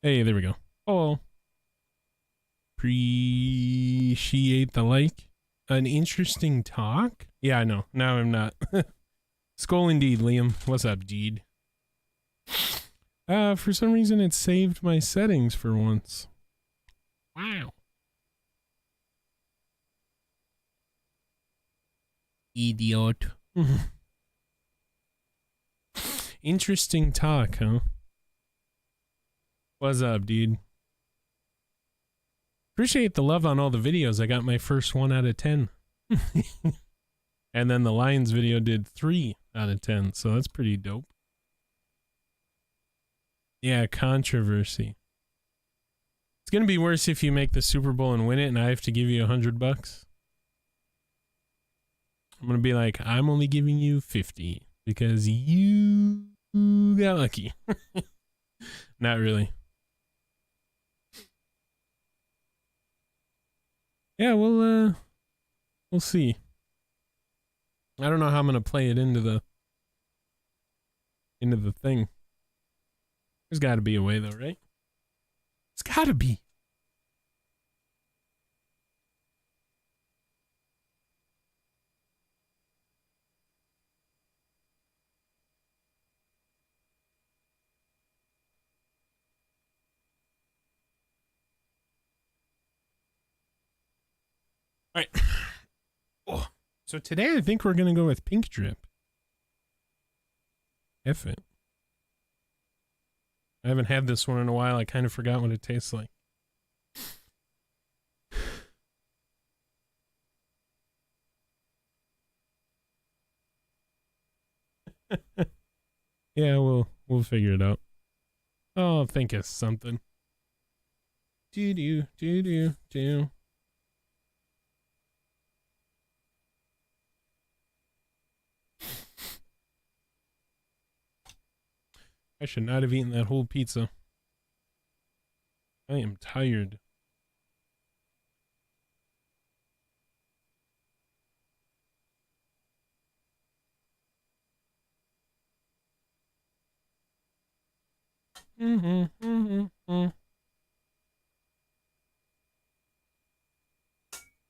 Hey, there we go. Oh, appreciate the like. An interesting talk? Yeah, I know. Now I'm not. Skull indeed, Liam. What's up, Deed? For some reason it saved my settings for once. Wow. Idiot. Interesting talk, huh? What's up, dude? Appreciate the love on all the videos. I got my first 1 out of 10. And then the Lions video did 3 out of 10, so that's pretty dope. Yeah, controversy. It's gonna be worse if you make the Super Bowl and win it and I have to give you $100. I'm gonna be like, I'm only giving you 50 because you got lucky. Not really. Yeah, we'll see. I don't know how I'm gonna play it into the thing. There's gotta be a way though, right? It's gotta be. All right. Oh. So today I think we're gonna go with pink drip. F it. I haven't had this one in a while. I kind of forgot what it tastes like. Yeah, we'll figure it out. Oh, think of something. Do. I should not have eaten that whole pizza. I am tired.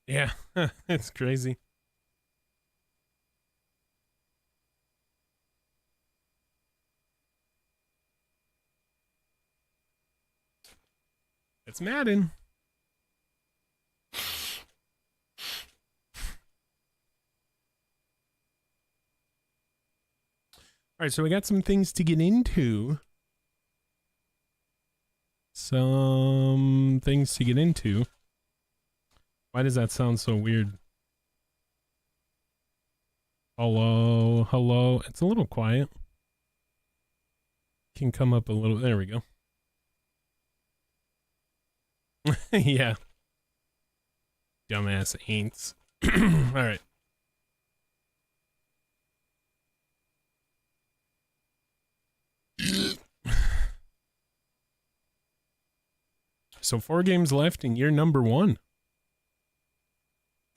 Yeah, it's crazy. It's Madden. All right, so we got some things to get into. Why does that sound so weird? Hello. It's a little quiet. Can come up a little. There we go. Yeah. Dumbass ain'ts. All right. So 4 games left and you're number 1.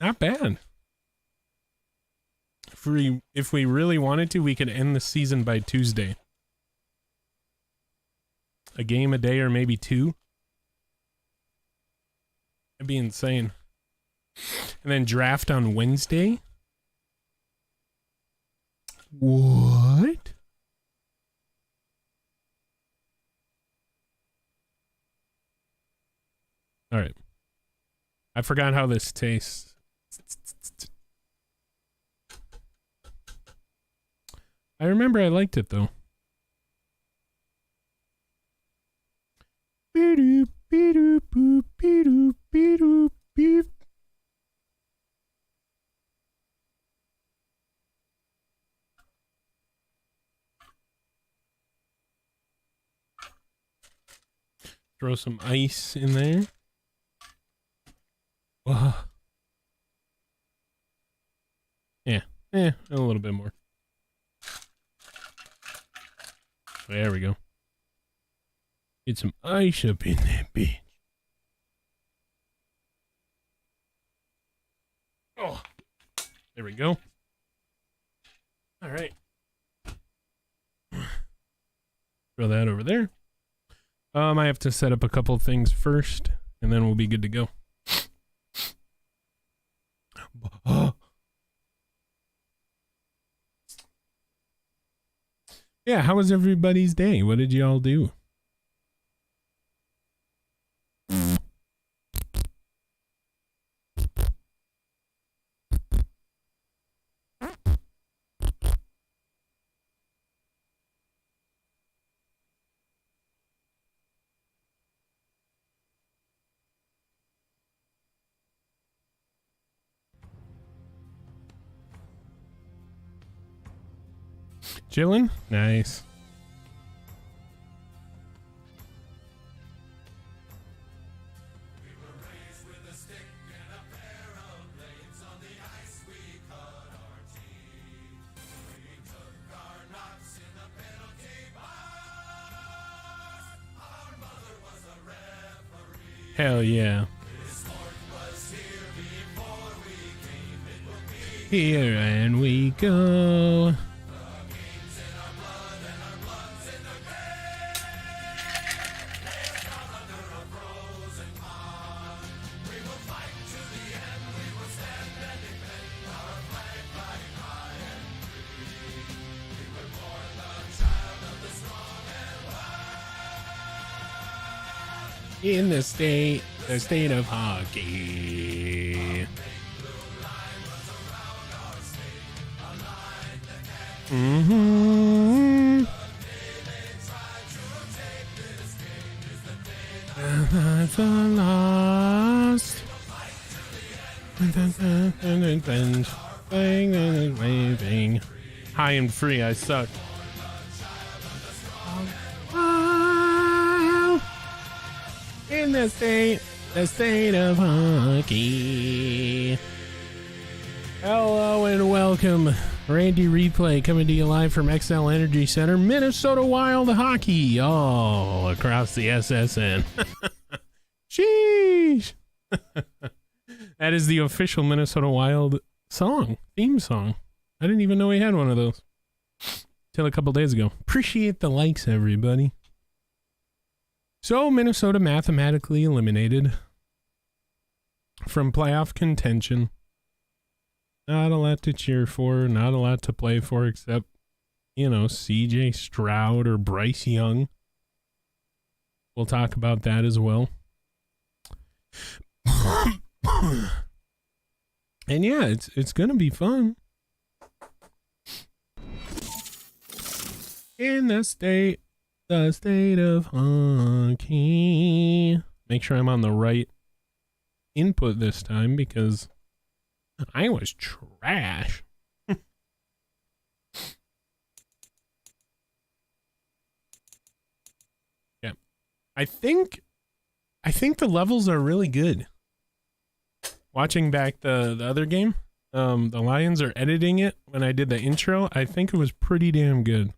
Not bad. If we really wanted to, we could end the season by Tuesday. A game a day or maybe 2. That'd be insane. And then draft on Wednesday? What? All right. I forgot how this tastes. I remember I liked it though. Throw some ice in there. Yeah, a little bit more. There we go. Get some ice up in that bitch. Oh, there we go. All right. Throw that over there. I have to set up a couple things first, and then we'll be good to go. Yeah, how was everybody's day? What did y'all do? Chillin'? Nice. Hell yeah. Here and we go. In the state of hockey. Mm-hmm. Lost. Waving. High and free, I suck. In the state of hockey. Hello and welcome. Randy Replay coming to you live from XL Energy Center, Minnesota Wild Hockey, all across the SSN. Sheesh. That is the official Minnesota Wild theme song. I didn't even know we had one of those till a couple days ago. Appreciate the likes, everybody. So Minnesota mathematically eliminated from playoff contention. Not a lot to cheer for, not a lot to play for, except, CJ Stroud or Bryce Young. We'll talk about that as well. And yeah, it's gonna be fun. In the state of hockey. Make sure I'm on the right input this time because I was trash. Yeah. I think the levels are really good. Watching back the other game, the Lions are editing it when I did the intro. I think it was pretty damn good.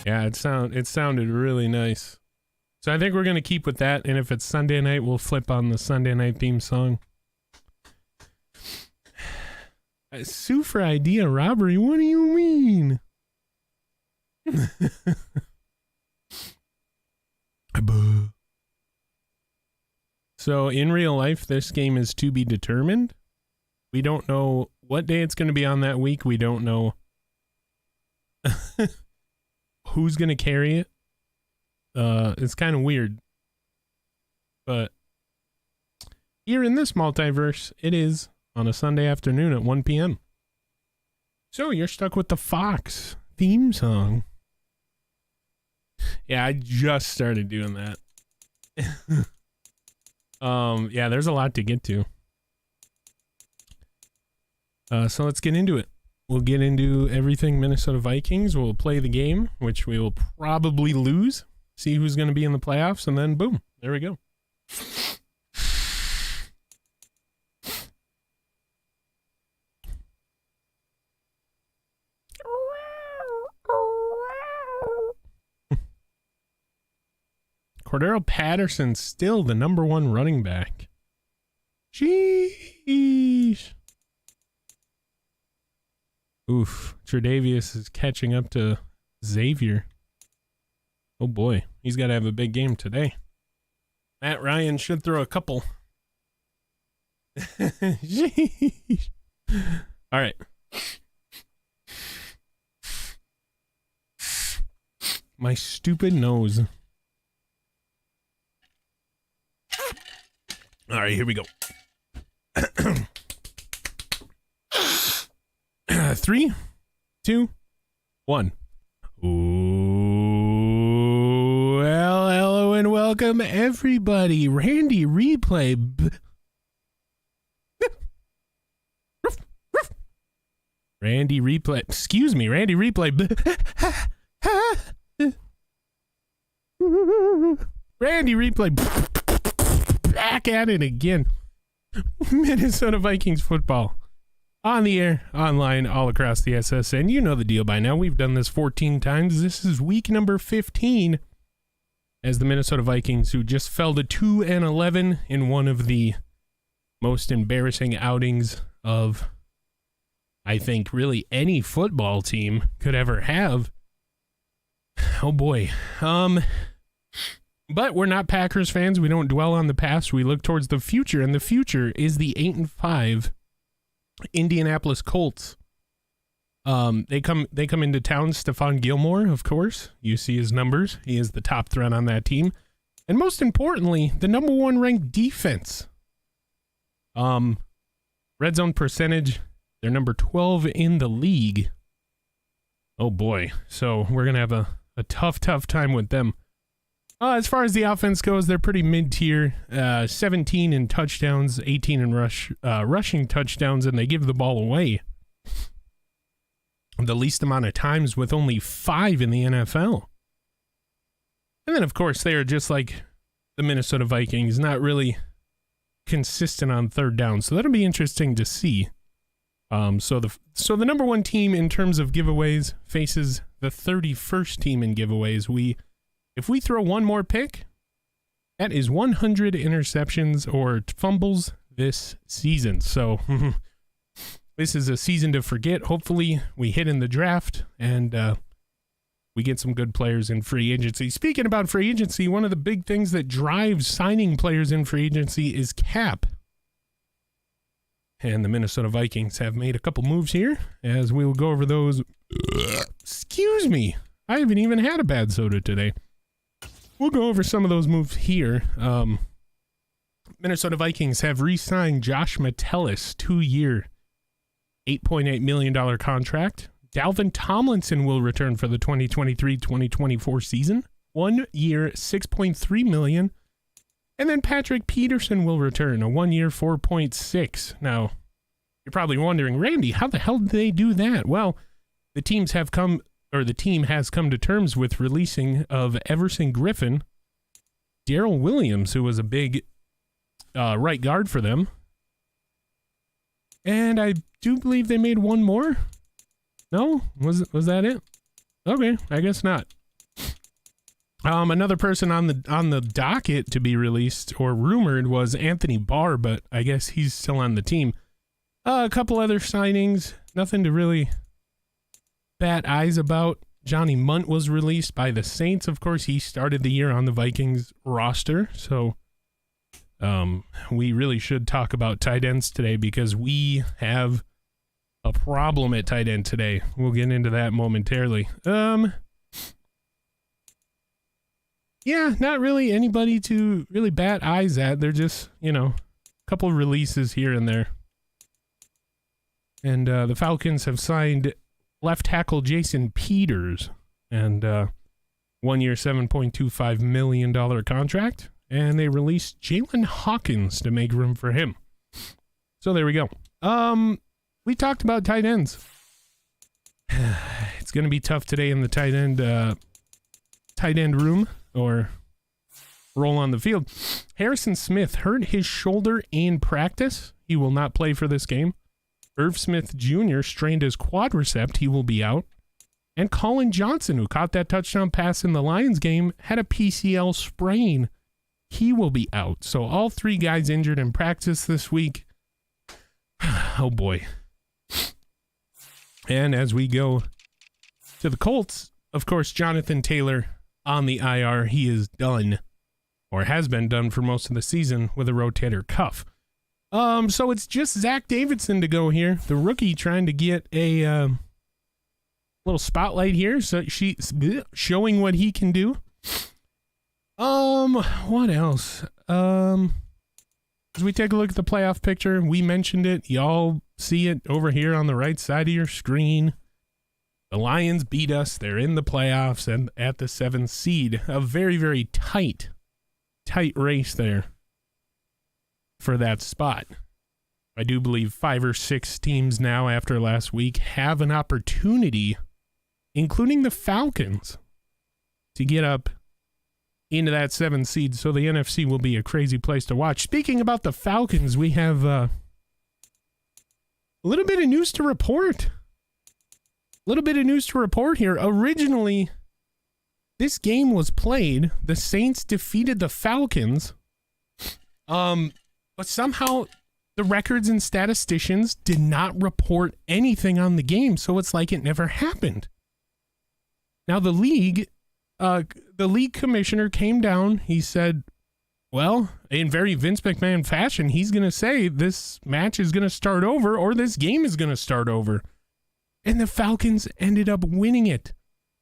Yeah, it sounded really nice. So I think we're going to keep with that, and if it's Sunday night, we'll flip on the Sunday night theme song. Sue for idea robbery? What do you mean? So in real life, this game is to be determined. We don't know what day it's going to be on that week. We don't know who's going to carry it. It's kind of weird. But here in this multiverse, it is on a Sunday afternoon at 1 p.m. So you're stuck with the Fox theme song. Yeah, I just started doing that. Yeah, there's a lot to get to. So let's get into it. We'll get into everything Minnesota Vikings. We'll play the game, which we will probably lose. See who's going to be in the playoffs, and then boom, there we go. Cordero Patterson's still the #1 running back. Sheesh. Oof. Tre'Davious is catching up to Xavier. Oh boy. He's got to have a big game today. Matt Ryan should throw a couple. Jeez. All right. My stupid nose. All right, here we go. 3, 2, 1. Ooh, well, hello and welcome everybody. Randy Replay. Randy Replay. Excuse me, Randy Replay. Randy Replay. Back at it again. Minnesota Vikings football. On the air, online, all across the SSN. You know the deal by now. We've done this 14 times. This is week number 15 as the Minnesota Vikings, who just fell to 2-11 in one of the most embarrassing outings of, I think, really any football team could ever have. Oh boy. But we're not Packers fans. We don't dwell on the past. We look towards the future, and the future is the 8-5 Indianapolis Colts. They come into town. Stephon Gilmore, of course. You see his numbers. He is the top threat on that team. And most importantly, the number 1 ranked defense. Red zone percentage, they're number 12 in the league. Oh boy. So we're going to have a tough time with them. As far as the offense goes, they're pretty mid-tier. 17 in touchdowns, 18 in rushing touchdowns, and they give the ball away the least amount of times, with only 5 in the NFL. And then, of course, they are just like the Minnesota Vikings, not really consistent on third down. So that'll be interesting to see. So the number 1 team in terms of giveaways faces the 31st team in giveaways. If we throw one more pick, that is 100 interceptions or fumbles this season. So this is a season to forget. Hopefully we hit in the draft and we get some good players in free agency. Speaking about free agency, one of the big things that drives signing players in free agency is cap. And the Minnesota Vikings have made a couple moves here, as we will go over those. Excuse me. I haven't even had a bad soda today. We'll go over some of those moves here. Minnesota Vikings have re-signed Josh Metellus, 2-year, $8.8 million contract. Dalvin Tomlinson will return for the 2023-2024 season. 1 year, $6.3 million. And then Patrick Peterson will return, a 1 year, $4.6. Now, you're probably wondering, Randy, how the hell did they do that? Well, the team has come to terms with releasing of Everson Griffin, Darrell Williams, who was a big right guard for them. And I do believe they made one more. No? Was that it? Okay, I guess not. Another person on the docket to be released or rumored was Anthony Barr, but I guess he's still on the team. A couple other signings, nothing to really bat eyes about. Johnny Munt was released by the Saints. Of course, he started the year on the Vikings roster, so we really should talk about tight ends today because we have a problem at tight end today. We'll get into that momentarily. Yeah, not really anybody to really bat eyes at. They're just, a couple releases here and there. And the Falcons have signed left tackle Jason Peters and 1 year, $7.25 million contract. And they released Jalen Hawkins to make room for him. So there we go. We talked about tight ends. It's going to be tough today in the tight end room or role on the field. Harrison Smith hurt his shoulder in practice. He will not play for this game. Irv Smith Jr. strained his quadricep. He will be out. And Colin Johnson, who caught that touchdown pass in the Lions game, had a PCL sprain. He will be out. So all 3 guys injured in practice this week. Oh boy. And as we go to the Colts, of course, Jonathan Taylor on the IR. He is done, or has been done for most of the season, with a rotator cuff. So it's just Zach Davidson to go here, the rookie, trying to get a little spotlight here. So she's showing what he can do. What else? As we take a look at the playoff picture, we mentioned it. Y'all see it over here on the right side of your screen. The Lions beat us. They're in the playoffs and at the 7th seed. A very, very tight race there for that spot. I do believe 5 or 6 teams now after last week have an opportunity, including the Falcons, to get up into that 7th seed. So the NFC will be a crazy place to watch. Speaking about the Falcons, we have a little bit of news to report. Here. Originally, this game was played. The Saints defeated the Falcons. But somehow the records and statisticians did not report anything on the game, so it's like it never happened. Now the league commissioner came down. He said, well, in very Vince McMahon fashion, he's going to say this match is going to start over or this game is going to start over. And the Falcons ended up winning it.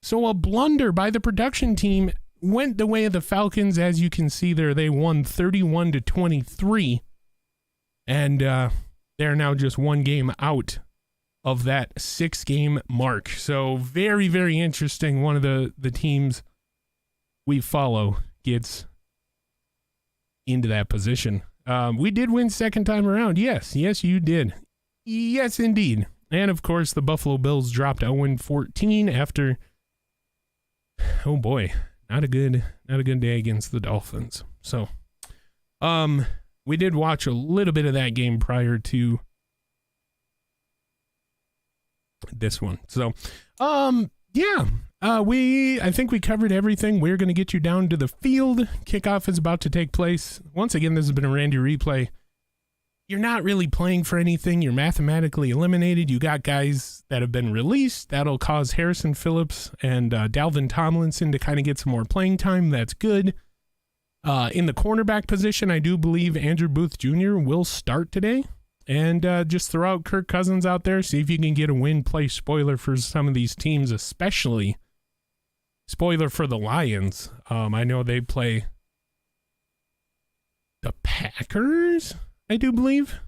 So a blunder by the production team went the way of the Falcons. As you can see there, they won 31-23. And they're now just one game out of that 6-game mark. So very, very interesting. One of the teams we follow gets into that position. We did win second time around. Yes, you did. Yes, indeed. And of course, the Buffalo Bills dropped 0-14 after, oh boy, not a good day against the Dolphins. So, we did watch a little bit of that game prior to this one. So, yeah, I think we covered everything. We're going to get you down to the field. Kickoff is about to take place. Once again, this has been a Randy replay. You're not really playing for anything. You're mathematically eliminated. You got guys that have been released. That'll cause Harrison Phillips and Dalvin Tomlinson to kind of get some more playing time. That's good. In the cornerback position, I do believe Andrew Booth Jr. will start today. And just throw out Kirk Cousins out there. See if you can get a win. Play spoiler for some of these teams, especially spoiler for the Lions. I know they play the Packers, I do believe,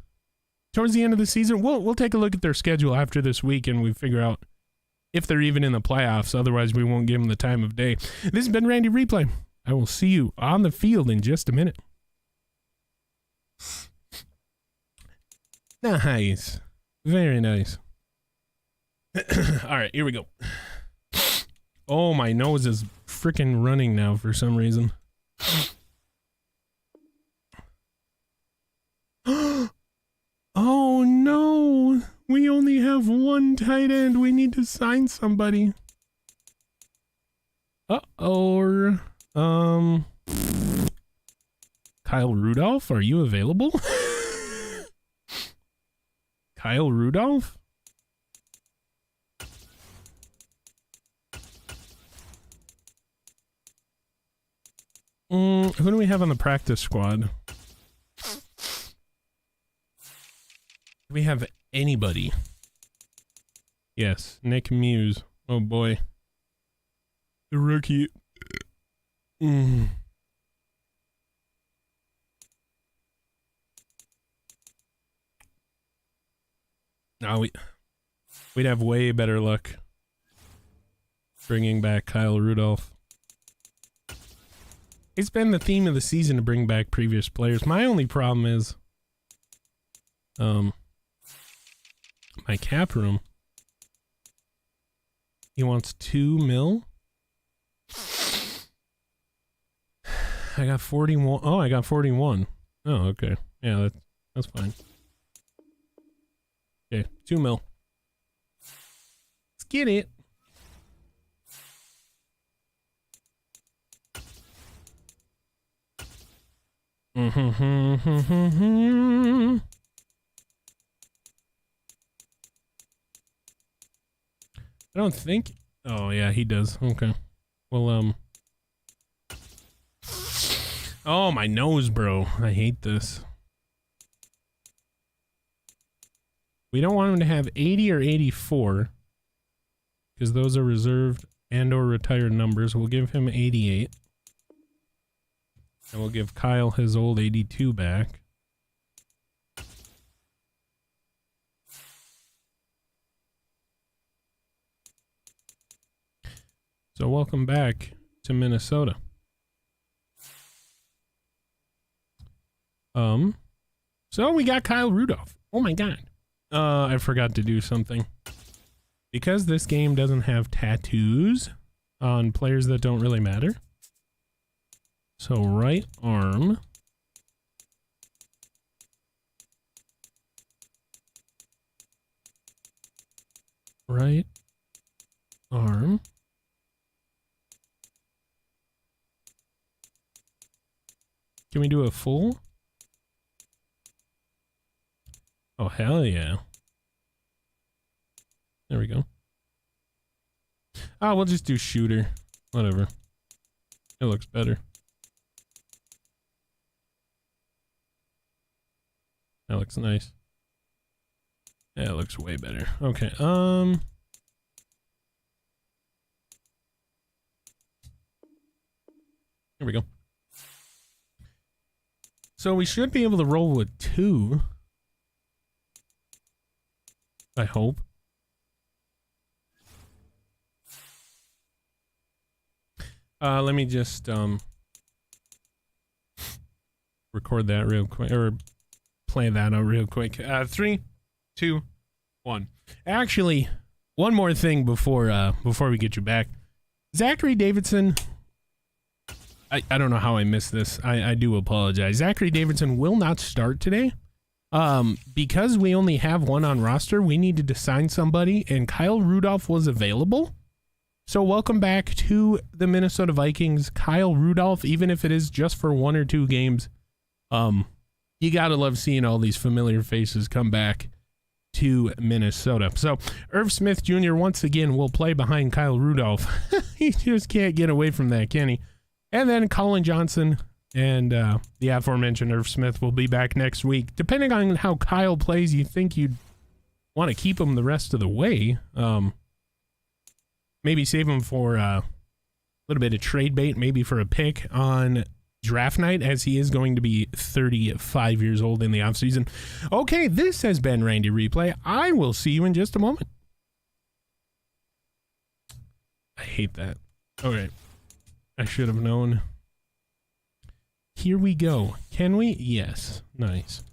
towards the end of the season. We'll take a look at their schedule after this week and we figure out if they're even in the playoffs. Otherwise, we won't give them the time of day. This has been Randy Replay. I will see you on the field in just a minute. Nice. Very nice. All right, here we go. Oh, my nose is freaking running now for some reason. Oh, no. We only have one tight end. We need to sign somebody. Uh-oh. Kyle Rudolph, are you available? Kyle Rudolph? Who do we have on the practice squad? Do we have anybody? Yes, Nick Muse. Oh boy. The rookie. No, we'd have way better luck bringing back Kyle Rudolph. It's been the theme of the season to bring back previous players. My only problem is my cap room. He wants $2 million. I got 41. Oh, I got 41. Oh, okay. Yeah, that's fine. Okay, $2 million. Let's get it. I don't think. Oh yeah, he does. Okay. Well, oh, my nose, bro. I hate this. We don't want him to have 80 or 84 because those are reserved and or retired numbers. We'll give him 88. And we'll give Kyle his old 82 back. So welcome back to Minnesota. So we got Kyle Rudolph. Oh my god. I forgot to do something. Because this game doesn't have tattoos on players that don't really matter. So right arm. Right arm. Can we do a full? Oh, hell yeah. There we go. Ah, we'll just do shooter. Whatever. It looks better. That looks nice. Yeah, it looks way better. Okay, Here we go. So we should be able to roll with 2. I hope. Let me just record that real quick, or play that out real quick. 3, 2, 1. Actually, one more thing before we get you back. Zachary Davidson. I don't know how I missed this. I do apologize. Zachary Davidson will not start today. Because we only have one on roster, we needed to sign somebody, and Kyle Rudolph was available. So welcome back to the Minnesota Vikings, Kyle Rudolph, even if it is just for 1 or 2 games. You gotta love seeing all these familiar faces come back to Minnesota. So Irv Smith Jr. once again will play behind Kyle Rudolph. He just can't get away from that, can he? And then Colin Johnson and the aforementioned Irv Smith will be back next week. Depending on how Kyle plays, you think you'd want to keep him the rest of the way. Maybe save him for a little bit of trade bait, maybe for a pick on draft night, as he is going to be 35 years old in the offseason. Okay, this has been Randy Replay. I will see you in just a moment. I hate that. Okay. I should have known. Here we go. Can we? Yes. Nice.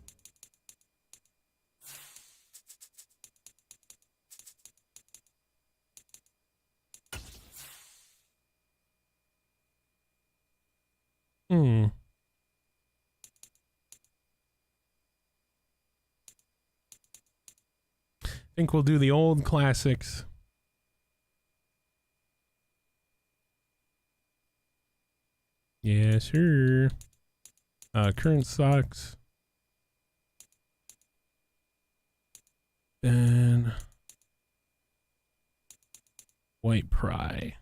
I think we'll do the old classics. Yes, sir. Current socks. Then white pry.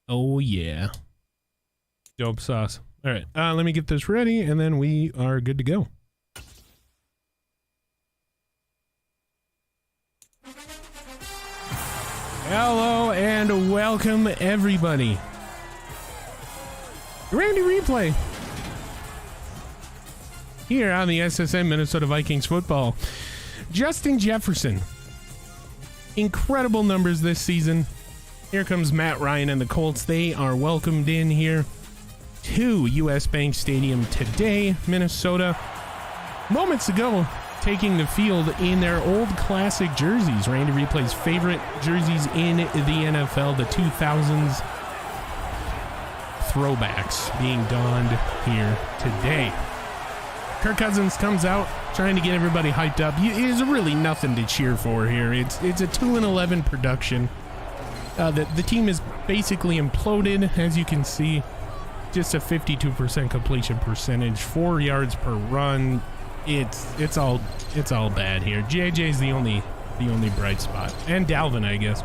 Oh yeah. Dope sauce. All right. Let me get this ready, and then we are good to go. Hello and welcome everybody. Randy Replay here on the SSN Minnesota Vikings football. Justin Jefferson, incredible numbers this season. Here comes Matt Ryan and the Colts. They are welcomed in here to US Bank Stadium today. Minnesota, moments ago, taking the field in their old classic jerseys. Randy Replay's favorite jerseys in the NFL, the 2000s throwbacks being donned here today. Kirk Cousins comes out trying to get everybody hyped up. There's really nothing to cheer for here. It's a 2-11 production. The team is basically imploded, as you can see. Just a 52% completion percentage, 4 yards per run. It's all bad here. JJ's the only bright spot, and Dalvin, I guess.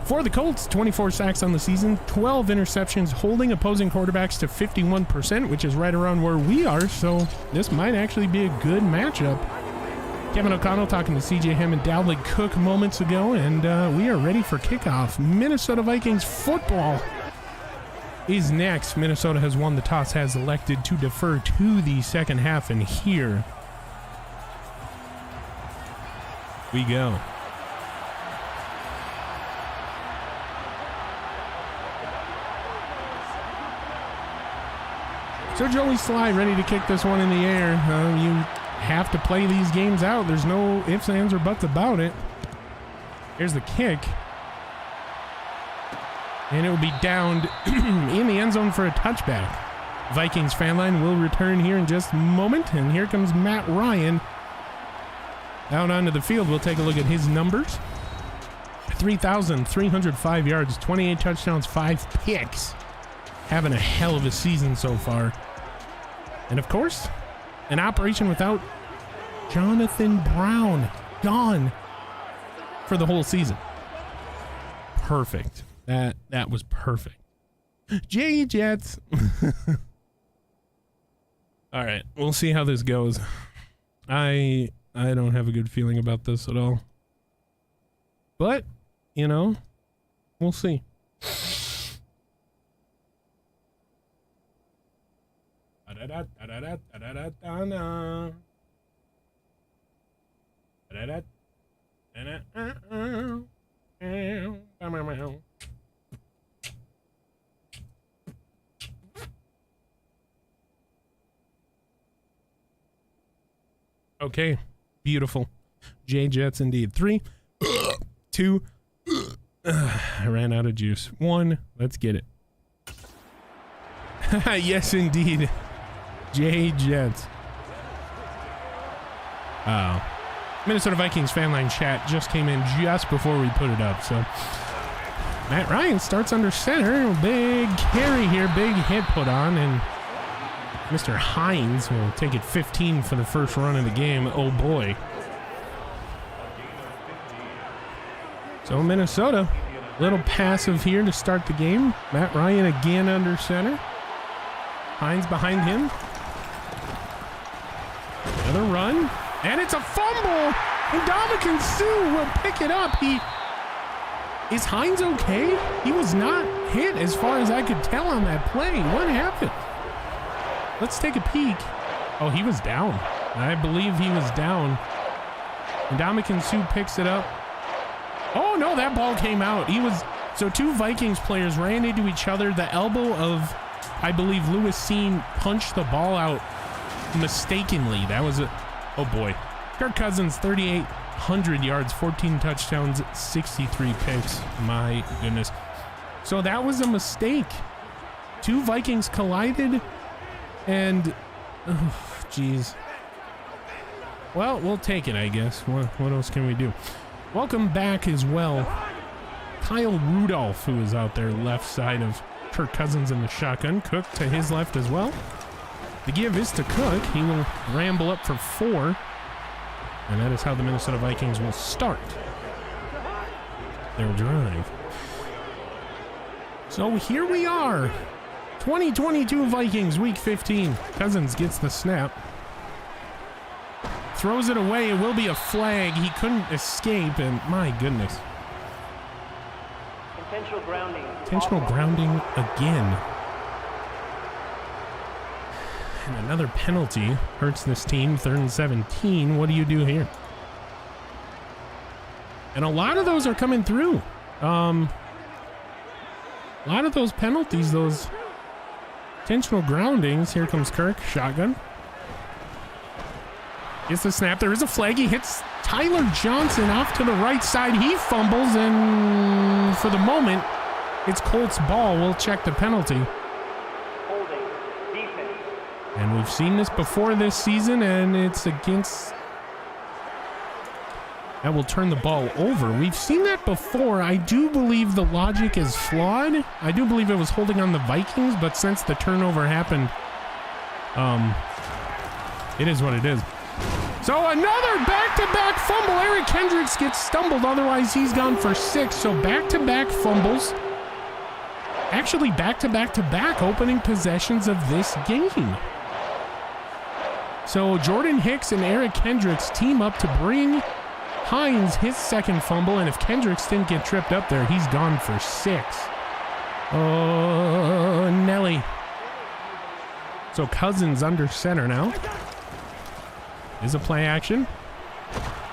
For the Colts, 24 sacks on the season, 12 interceptions, holding opposing quarterbacks to 51%, which is right around where we are, so this might actually be a good matchup. Kevin O'Connell talking to CJ Ham and Dowdley Cook moments ago, and we are ready for kickoff. Minnesota Vikings football is next. Minnesota has won the toss, has elected to defer to the second half, and here we go. So Joey Sly ready to kick this one in the air. You have to play these games out. There's no ifs, ands, or buts about it. Here's the kick. And it will be downed in the end zone for a touchback. Vikings fan line will return here in just a moment. And here comes Matt Ryan out onto the field. We'll take a look at his numbers. 3,305 yards, 28 touchdowns, 5 picks. Having a hell of a season so far. And of course, an operation without Jonathan Brown. Gone for the whole season. Perfect. That was perfect. J Jets. All right, we'll see how this goes. I don't have a good feeling about this at all. But, you know, we'll see. Okay, beautiful. J Jets indeed. 3, 2. I ran out of juice. 1. Let's get it. Yes, indeed. J Jets. Oh. Minnesota Vikings fan line chat just came in just before we put it up. So Matt Ryan starts under center. Big carry here. Big hit put on. And Mr. Hines will take it 15 for the first run of the game. Oh boy. So Minnesota, little passive here to start the game. Matt Ryan again under center. Hines behind him. Another run. And it's a fumble. And Ndamukong Suh will pick it up. Is Hines okay? He was not hit as far as I could tell on that play. What happened? Let's take a peek. Oh, he was down. I believe he was down. And Ndamukong Suh picks it up. Oh no, that ball came out. So two Vikings players ran into each other. The elbow of, I believe, Lewis Seen punched the ball out mistakenly. That was oh boy. Kirk Cousins, 3,800 yards, 14 touchdowns, 63 picks. My goodness. So that was a mistake. Two Vikings collided and, oh, geez. Well, we'll take it, I guess. What else can we do? Welcome back as well, Kyle Rudolph, who is out there left side of Kirk Cousins in the shotgun. Cook to his left as well. The give is to Cook. He will ramble up for 4. And that is how the Minnesota Vikings will start their drive. So here we are. 2022 Vikings, week 15. Cousins gets the snap. Throws it away. It will be a flag. He couldn't escape, and my goodness. Intentional grounding. Intentional grounding again. And another penalty hurts this team. 3rd and 17. What do you do here? And a lot of those are coming through. A lot of those penalties, those intentional groundings. Here comes Kirk. Shotgun. Gets the snap. There is a flag. He hits Tyler Johnson off to the right side. He fumbles, and for the moment, it's Colts ball. We'll check the penalty. Holding. Defense. And we've seen this before this season, and it's against... That will turn the ball over. We've seen that before. I do believe the logic is flawed. I do believe it was holding on the Vikings, but since the turnover happened, it is what it is. So another back-to-back fumble. Eric Kendricks gets stumbled, otherwise he's gone for 6. So back-to-back fumbles. Actually back-to-back-to-back opening possessions of this game. So Jordan Hicks and Eric Kendricks team up to bring Hines his second fumble, and if Kendricks didn't get tripped up there, he's gone for 6. Oh, Nelly. So Cousins under center now. Is a play action.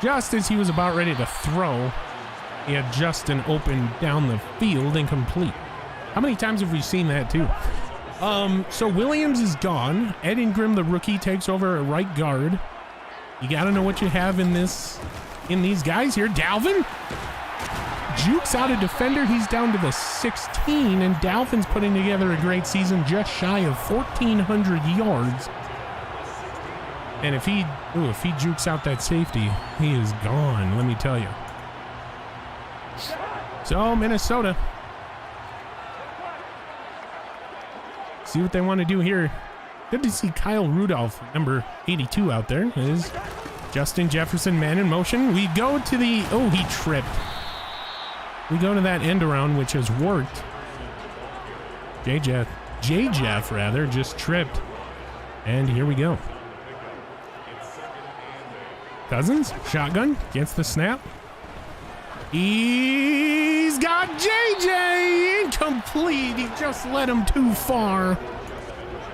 Just as he was about ready to throw, he had Justin open down the field, incomplete. How many times have we seen that too? So Williams is gone. Ed Ingram, the rookie, takes over at right guard. You got to know what you have in these guys here. Dalvin jukes out a defender. He's down to the 16, and Dalvin's putting together a great season, just shy of 1,400 yards. And if he jukes out that safety, he is gone, let me tell you. So Minnesota, see what they want to do here. Good to see Kyle Rudolph, number 82, out there. Is Justin Jefferson man in motion. We go to the, oh, he tripped. We go to that end around, which has worked. J-Jeff rather, just tripped. And here we go. Cousins, shotgun, gets the snap. He's got JJ, incomplete. He just led him too far.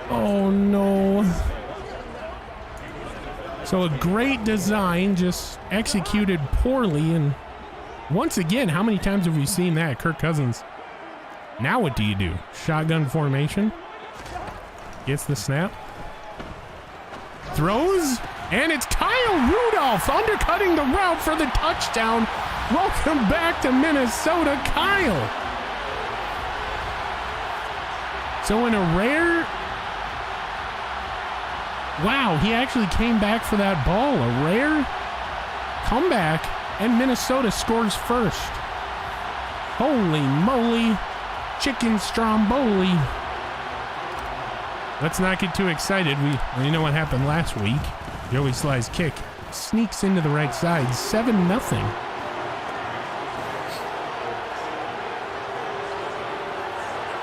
Oh no. So a great design, just executed poorly. And once again, how many times have we seen that? Kirk Cousins. Now what do you do? Shotgun formation. Gets the snap. Throws. And it's Kyle Rudolph undercutting the route for the touchdown. Welcome back to Minnesota, Kyle. So in a rare... Wow, he actually came back for that ball. A rare comeback, and Minnesota scores first. Holy moly, chicken stromboli. Let's not get too excited. We know what happened last week. Joey Sly's kick sneaks into the right side, 7-0.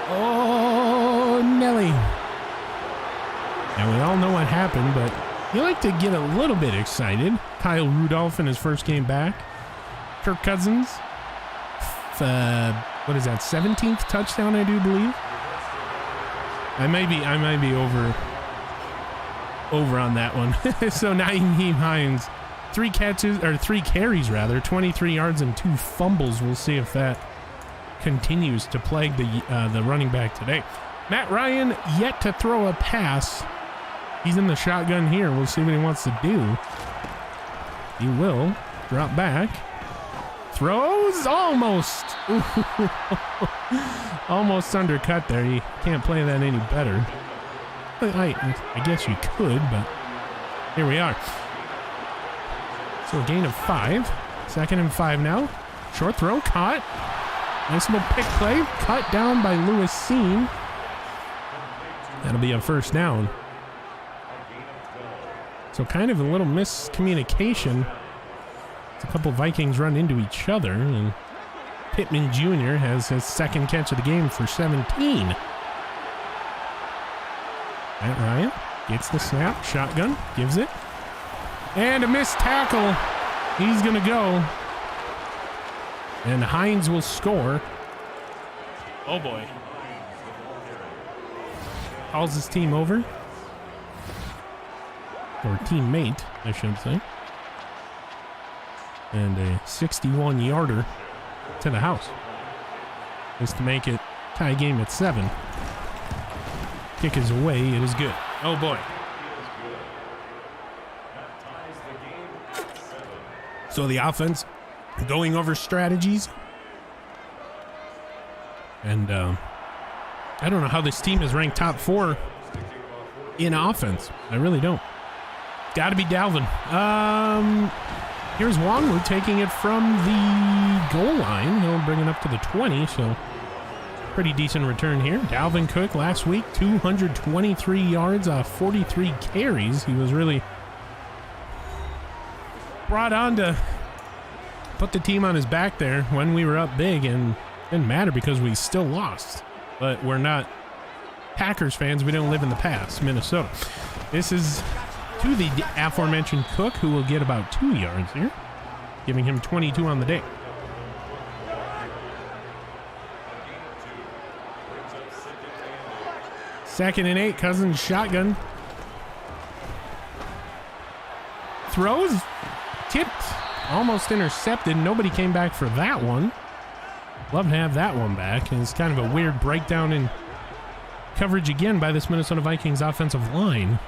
Oh, Nelly. Now, we all know what happened, but you like to get a little bit excited. Kyle Rudolph in his first game back. Kirk Cousins. What is that, 17th touchdown, I do believe? I might be over on that one. So Nyheim Hines, 3 carries, 23 yards and 2 fumbles. We'll see if that continues to plague the running back today. Matt Ryan yet to throw a pass. He's in the shotgun here. We'll see what he wants to do. He will drop back. Throws almost. Almost undercut there. You can't play that any better. I guess you could, but here we are. So a gain of 5. 2nd and 5 now. Short throw, caught. Nice little pick play. Cut down by Lewis Seen. That'll be a first down. So kind of a little miscommunication. A couple Vikings run into each other, and Pittman Jr. has his 2nd catch of the game for 17. Matt Ryan gets the snap, shotgun, gives it, and a missed tackle. He's going to go, and Hines will score. Oh boy. Calls his team over, or teammate, I should say. And a 61-yarder to the house. Just to make it tie game at 7. Kick is away. It is good. Oh boy. So the offense going over strategies. And I don't know how this team is ranked top 4 in offense. I really don't. Got to be Dalvin. Here's Wongwu taking it from the goal line. He'll bring it up to the 20, so pretty decent return here. Dalvin Cook last week, 223 yards off 43 carries. He was really brought on to put the team on his back there when we were up big, and it didn't matter because we still lost. But we're not Packers fans. We don't live in the past. Minnesota. This is to the aforementioned Cook, who will get about 2 yards here, giving him 22 on the day. Second and 8, Cousins shotgun. Throws, tipped, almost intercepted. Nobody came back for that one. Love to have that one back. And it's kind of a weird breakdown in coverage again by this Minnesota Vikings offensive line.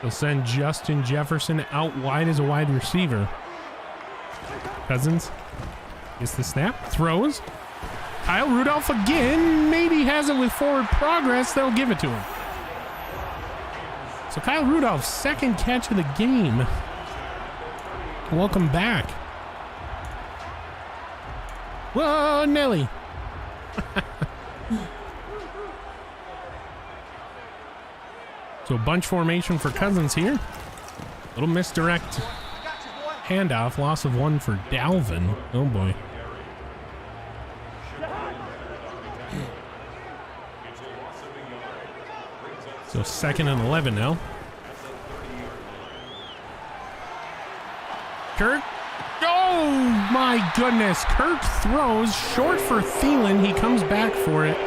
They'll send Justin Jefferson out wide as a wide receiver. Cousins gets the snap, throws. Kyle Rudolph again, maybe has it with forward progress. They'll give it to him. So Kyle Rudolph's second catch of the game. Welcome back. Whoa, Nelly. So bunch formation for Cousins here. Little misdirect handoff. Loss of 1 for Dalvin. Oh boy. So 2nd and 11 now. Kirk. Oh my goodness. Kirk throws short for Thielen. He comes back for it.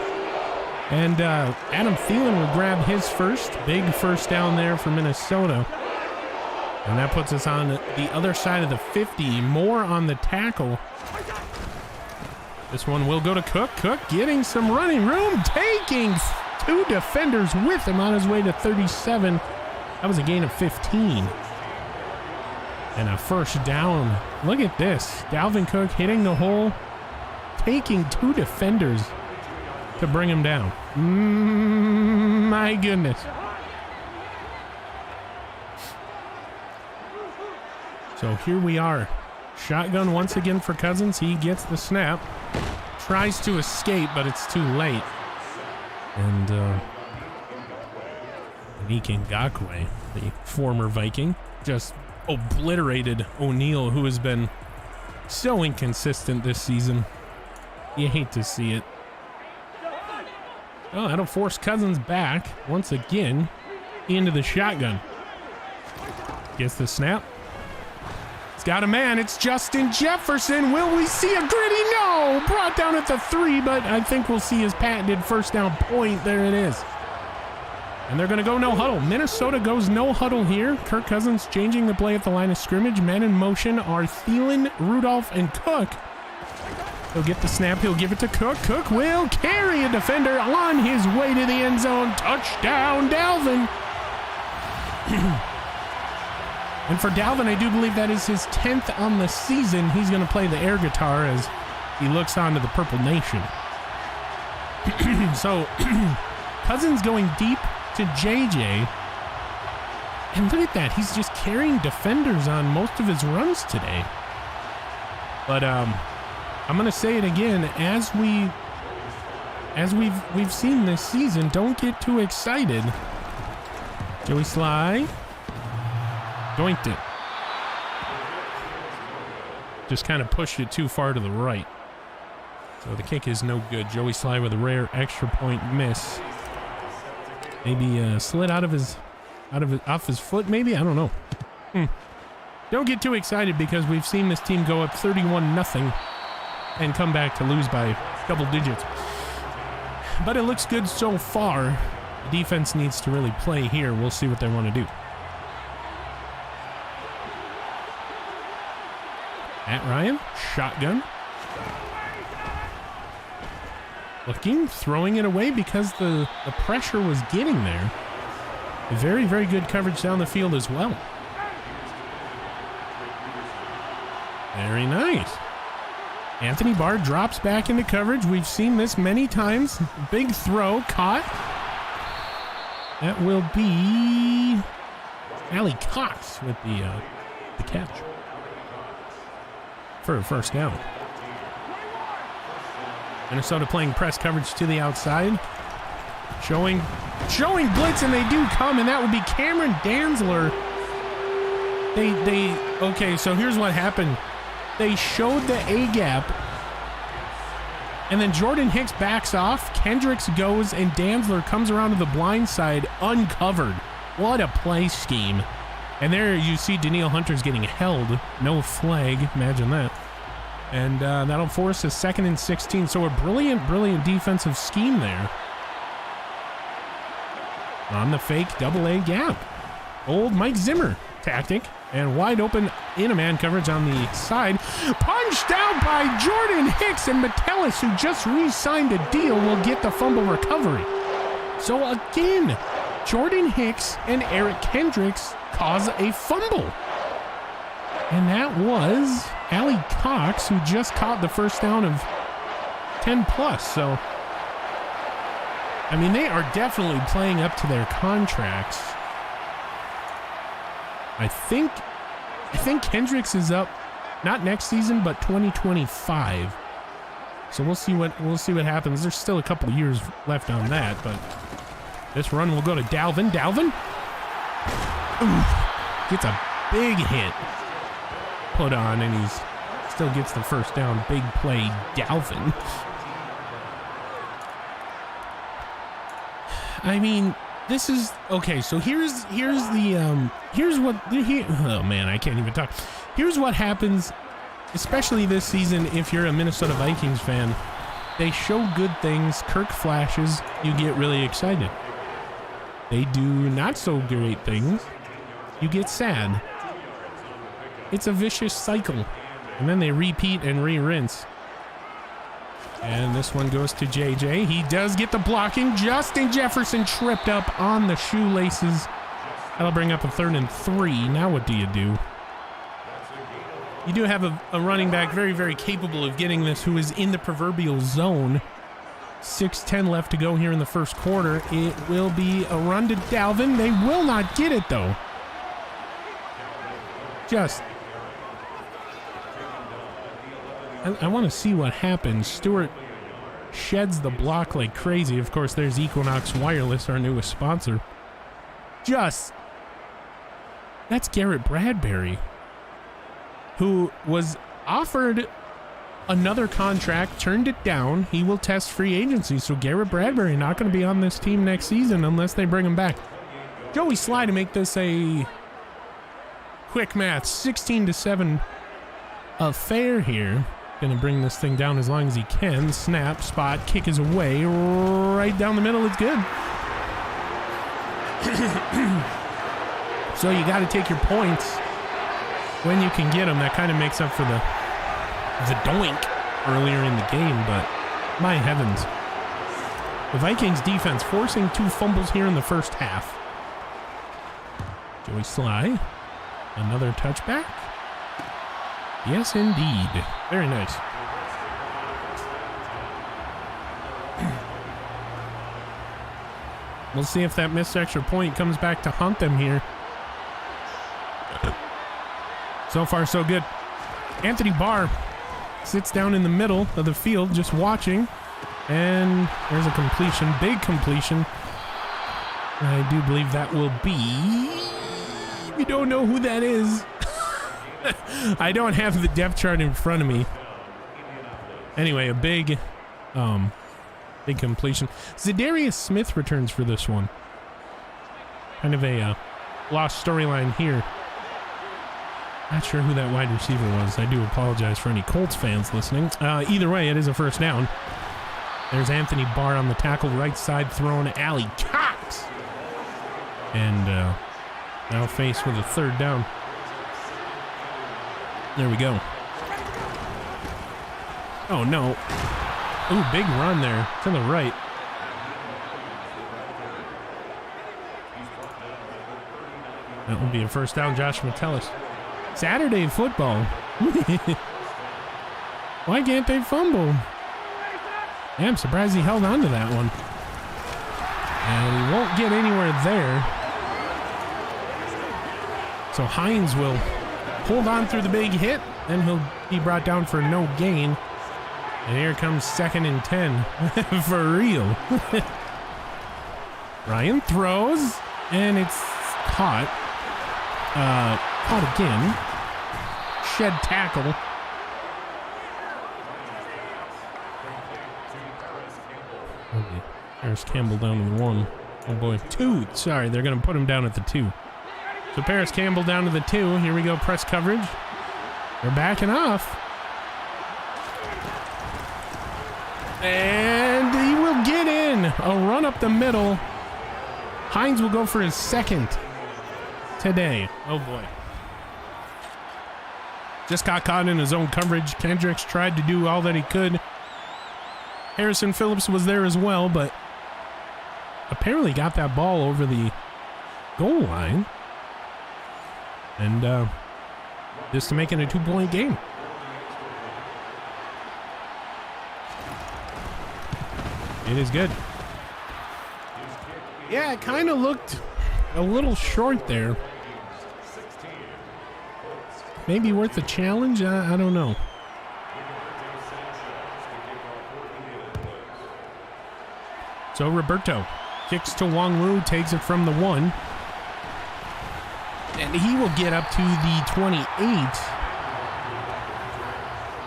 And Adam Thielen will grab his first. Big first down there for Minnesota. And that puts us on the other side of the 50. More on the tackle. This one will go to Cook. Cook getting some running room. Taking 2 defenders with him on his way to 37. That was a gain of 15. And a first down. Look at this. Dalvin Cook hitting the hole. Taking 2 defenders to bring him down. My goodness. So here we are. Shotgun once again for Cousins. He gets the snap. Tries to escape, but it's too late. And Nick Ngakoue, the former Viking, just obliterated O'Neal, who has been so inconsistent this season. You hate to see it. Oh, that'll force Cousins back once again into the shotgun. Gets the snap. It's got a man. It's Justin Jefferson. Will we see a gritty? No! Brought down at the 3, but I think we'll see his patented first down point. There it is. And they're going to go no huddle. Minnesota goes no huddle here. Kirk Cousins changing the play at the line of scrimmage. Men in motion are Thielen, Rudolph, and Cook. He'll get the snap. He'll give it to Cook. Cook will carry a defender on his way to the end zone. Touchdown, Dalvin. And for Dalvin, I do believe that is his 10th on the season. He's going to play the air guitar as he looks onto the Purple Nation. So, Cousins going deep to JJ. And look at that. He's just carrying defenders on most of his runs today. But I'm going to say it again. As we've seen this season, don't get too excited. Joey Sly. Doinked it. Just kind of pushed it too far to the right. So the kick is no good. Joey Sly with a rare extra point miss. Maybe slid off his foot, maybe? I don't know. Don't get too excited because we've seen this team go up 31-0 and come back to lose by double digits. But it looks good so far. The defense needs to really play here. We'll see what they want to do. Matt Ryan, shotgun. Looking, throwing it away because the pressure was getting there. Very, very good coverage down the field as well. Very nice. Anthony Barr drops back into coverage. We've seen this many times. Big throw, caught. That will be Allie Cox with the catch for a first down. Minnesota playing press coverage to the outside. Showing blitz, and they do come, and that would be Cameron Dantzler Okay, so here's what happened. They showed the A-gap, and then Jordan Hicks backs off, Kendricks goes, and Danzler comes around to the blind side uncovered. What a play scheme. And there you see Daniil Hunter's getting held. No flag, imagine that. And that'll force a 2nd and 16. So a brilliant defensive scheme there. On the fake double-A gap. Old Mike Zimmer tactic. And wide open in a man coverage on the side. Punched out by Jordan Hicks, and Metellus, who just re-signed a deal, will get the fumble recovery. So again, Jordan Hicks and Eric Kendricks cause a fumble. And that was Allie Cox, who just caught the first down of 10 plus. So, I mean, they are definitely playing up to their contracts. I think Kendricks is up, not next season, but 2025. So we'll see what happens. There's still a couple of years left on that, but this run will go to Dalvin. Dalvin gets a big hit put on, and he's still gets the first down. Big play, Dalvin. I mean, this is okay. So here's what oh man, I can't even talk. Here's what happens, especially this season. If you're a Minnesota Vikings fan, they show good things. Kirk flashes, you get really excited. They do not so great things, you get sad. It's a vicious cycle, and then they repeat and re-rinse. And this one goes to JJ. He does get the blocking. Justin Jefferson tripped up on the shoelaces. That'll bring up a 3rd and 3. Now what do? You do have a running back very capable of getting this, who is in the proverbial zone. 6:10 left to go here in the first quarter. It will be a run to Dalvin. They will not get it, though. I want to see what happens. Stewart sheds the block like crazy. Of course, there's Equinox Wireless, our newest sponsor. That's Garrett Bradbury, who was offered another contract, turned it down. He will test free agency. So Garrett Bradbury not going to be on this team next season unless they bring him back. Joey Sly to make this a quick math, 16-7 affair here. Gonna bring this thing down as long as he can. Snap, spot, kick is away. Right down the middle, it's good. So you got to take your points when you can get them. That kind of makes up for the doink earlier in the game, but my heavens. The Vikings defense forcing 2 fumbles here in the first half. Joey Sly, another touchback. Yes, indeed. Very nice. We'll see if that missed extra point comes back to haunt them here. So far, so good. Anthony Barr sits down in the middle of the field just watching. And there's a completion. Big completion. I do believe that will be... We don't know who that is. I don't have the depth chart in front of me. Anyway, a big completion. Zadarius Smith returns for this one. Kind of a lost storyline here. Not sure who that wide receiver was. I do apologize for any Colts fans listening. Either way, it is a first down. There's Anthony Barr on the tackle, right side thrown. Allie Cox. And now faced with a 3rd down. There we go. Oh, no. Ooh, big run there to the right. That will be a first down, Josh Metellus. Saturday football. Why can't they fumble? Yeah, I'm surprised he held on to that one. And he won't get anywhere there. So Hines will hold on through the big hit, and he'll be brought down for no gain. And here comes 2nd and 10. For real. Ryan throws, and it's caught. caught again. Shed tackle. Okay. Paris Campbell down to the 1. Oh boy. 2. Sorry, they're going to put him down at the 2. So Paris Campbell down to the 2. Here we go, press coverage. They're backing off. And he will get in. A run up the middle. Hines will go for his second today. Oh boy. Just got caught in his own coverage. Kendricks tried to do all that he could. Harrison Phillips was there as well, but apparently got that ball over the goal line. And just to make it a 2-point game. It is good. Yeah, it kind of looked a little short there. Maybe worth a challenge? I don't know. So Roberto kicks to Wong Wu, takes it from the 1. And he will get up to the 28.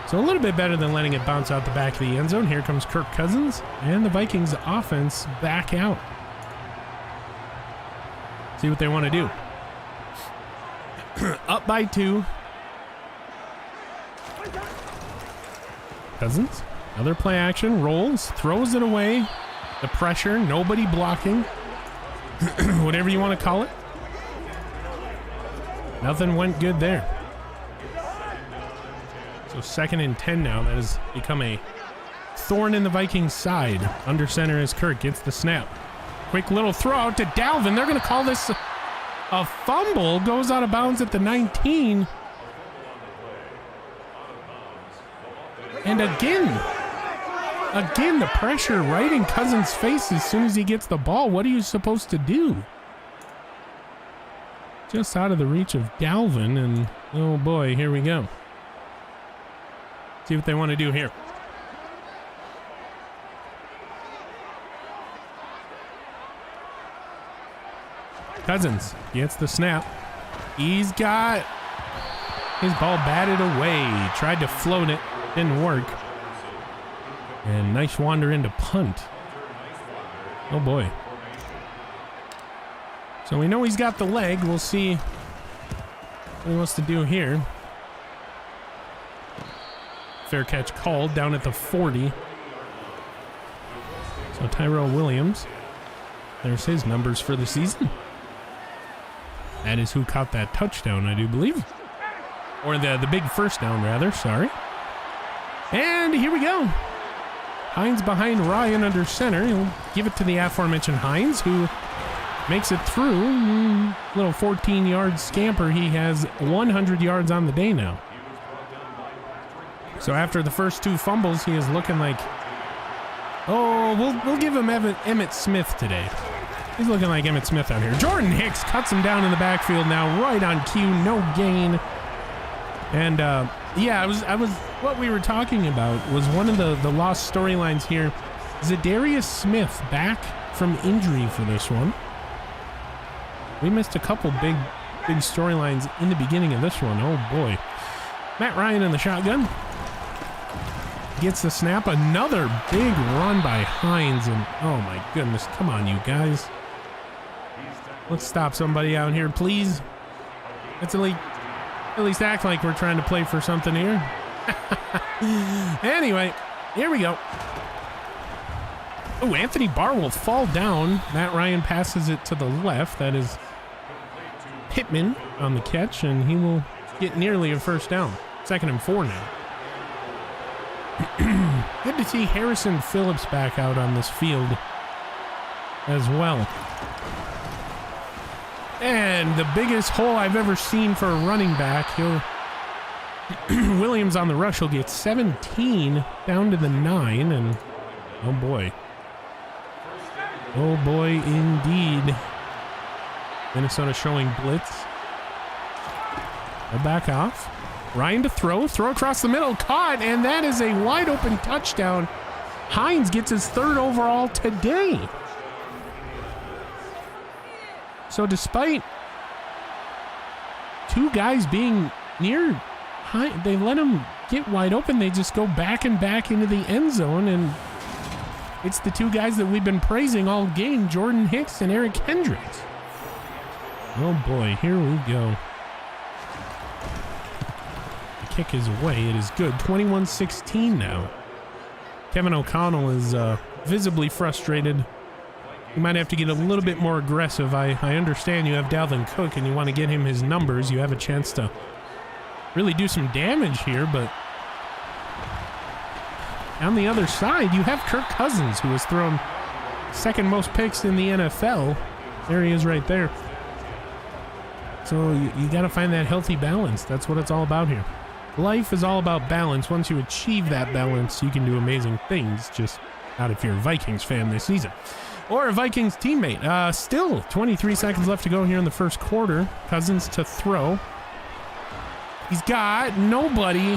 So a little bit better than letting it bounce out the back of the end zone. Here comes Kirk Cousins, and the Vikings offense back out. See what they want to do. Up by 2. Cousins, another play action, rolls, throws it away. The pressure, nobody blocking. Whatever you want to call it. Nothing went good there. So 2nd and 10 now. That has become a thorn in the Vikings' side. Under center as Kirk gets the snap. Quick little throw out to Dalvin. They're going to call this a fumble. Goes out of bounds at the 19. And again, the pressure right in Cousins' face as soon as he gets the ball. What are you supposed to do? Just out of the reach of Dalvin, and oh boy, here we go. See what they want to do here. Cousins gets the snap. He's got his ball batted away. Tried to float it, didn't work. And nice wander into punt. Oh boy. So we know he's got the leg. We'll see what he wants to do here. Fair catch called down at the 40. So Tyrell Williams, there's his numbers for the season. That is who caught that touchdown, I do believe. Or the big first down, rather. Sorry. And here we go. Hines behind Ryan under center. He'll give it to the aforementioned Hines, who makes it through. Little 14-yard scamper. He has 100 yards on the day now. So after the first 2 fumbles, he is looking like, oh, we'll give him Emmitt Smith today. He's looking like Emmitt Smith out here. Jordan Hicks cuts him down in the backfield now, right on cue, no gain. And yeah, I was what we were talking about was one of the lost storylines here. Zadarius Smith back from injury for this one. We missed a couple big storylines in the beginning of this one. Oh boy. Matt Ryan in the shotgun. Gets the snap. Another big run by Hines. And oh my goodness. Come on, you guys. Let's stop somebody out here, please. Let's at least act like we're trying to play for something here. Anyway, here we go. Oh, Anthony Barr will fall down. Matt Ryan passes it to the left. That is Pittman on the catch, and he will get nearly a first down. 2nd and 4 now. Good to see Harrison Phillips back out on this field as well. And the biggest hole I've ever seen for a running back. Williams on the rush. He'll get 17 down to the 9. And oh boy. Oh boy, indeed. Minnesota showing blitz. They'll back off. Ryan to throw across the middle, caught, and that is a wide open touchdown. Hines gets his 3rd overall today. So despite two guys being near high, they let them get wide open. They just go back and back into the end zone, and it's the two guys that we've been praising all game, Jordan Hicks and Eric Hendricks. Oh boy, here we go. The kick is away. It is good. 21-16 now. Kevin O'Connell is visibly frustrated. You might have to get a little bit more aggressive. I understand you have Dalvin Cook and you want to get him his numbers. You have a chance to really do some damage here, but on the other side, you have Kirk Cousins, who has thrown second most picks in the NFL. There he is right there. So you got to find that healthy balance. That's what it's all about here. Life is all about balance. Once you achieve that balance, you can do amazing things, just not if you're a Vikings fan this season. Or a Vikings teammate. Still 23 seconds left to go here in the first quarter. Cousins to throw. He's got nobody.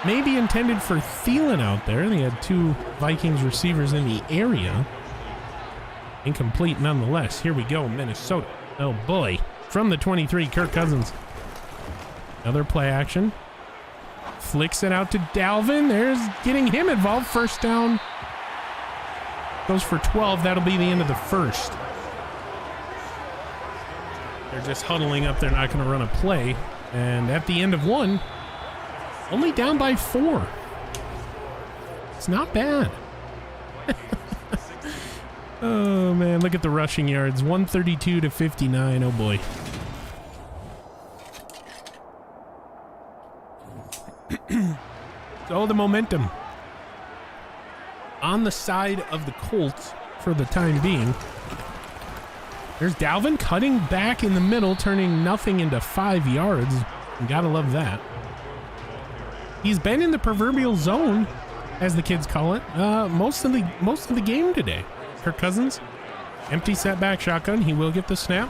Maybe intended for Thielen out there. They had two Vikings receivers in the area. Incomplete nonetheless. Here we go, Minnesota. Oh boy. From the 23, Kirk Cousins. Another play action. Flicks it out to Dalvin. There's getting him involved. First down. Goes for 12. That'll be the end of the first. They're just huddling up. They're not going to run a play. And at the end of one, only down by 4. It's not bad. Oh, man. Look at the rushing yards. 132 to 59. Oh, boy. So the momentum on the side of the Colts for the time being. There's Dalvin cutting back in the middle, turning nothing into 5 yards. You gotta love that. He's been in the proverbial zone, as the kids call it, most of the game today. Kirk Cousins, empty setback shotgun. He will get the snap.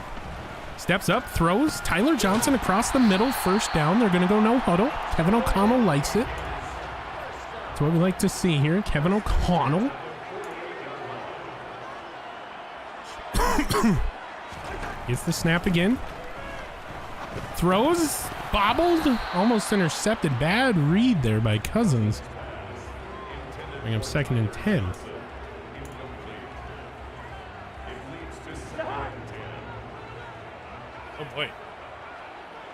Steps up, throws. Tyler Johnson across the middle, first down. They're gonna go no huddle. Kevin O'Connell likes it. That's what we like to see here. Kevin O'Connell. Gets the snap again. Throws. Bobbled. Almost intercepted. Bad read there by Cousins. Bring up 2nd and 10. Oh boy.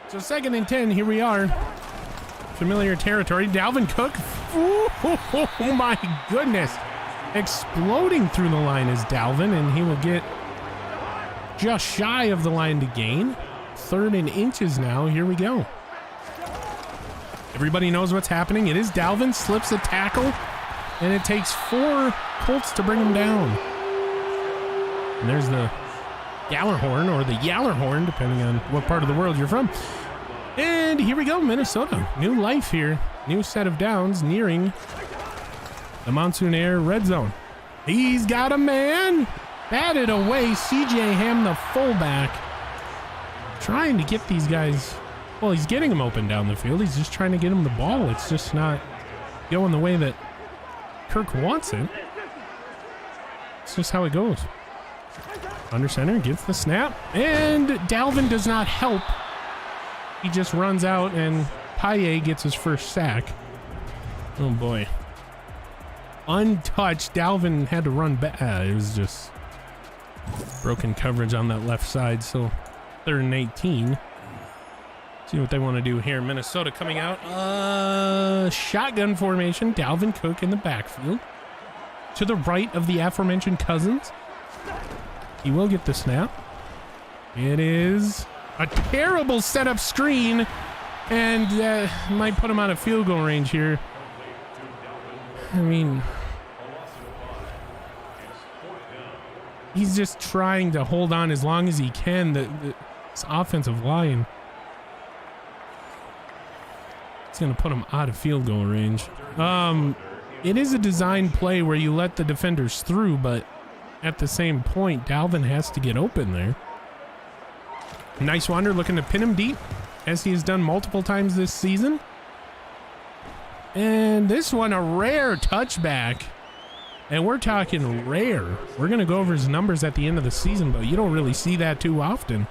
So 2nd and 10. Here we are. Familiar territory. Dalvin Cook. Oh my goodness. Exploding through the line is Dalvin, and he will get just shy of the line to gain. 3rd and inches now. Here we go. Everybody knows what's happening. It is Dalvin. Slips a tackle, and it takes 4 Colts to bring him down. And there's the Gallerhorn, or the Yallerhorn, depending on what part of the world you're from. And here we go, Minnesota. New life here. New set of downs nearing the Monsoon Air red zone. He's got a man. Batted away. C.J. Ham, the fullback. Trying to get these guys. Well, he's getting them open down the field. He's just trying to get them the ball. It's just not going the way that Kirk wants it. It's just how it goes. Under center, gets the snap. And Dalvin does not help. He just runs out, and Paye gets his first sack. Oh, boy. Untouched. Dalvin had to run back. It was just broken coverage on that left side. So 3rd and 18. See what they want to do here. Minnesota coming out. Shotgun formation. Dalvin Cook in the backfield. To the right of the aforementioned Cousins. He will get the snap. It is a terrible setup screen, and might put him out of field goal range here. I mean, he's just trying to hold on as long as he can. This offensive line, it's going to put him out of field goal range. It is a design play where you let the defenders through, but at the same point, Dalvin has to get open there. Nice wander, looking to pin him deep, as he has done multiple times this season. And this one, a rare touchback. And we're talking rare. We're going to go over his numbers at the end of the season, but you don't really see that too often.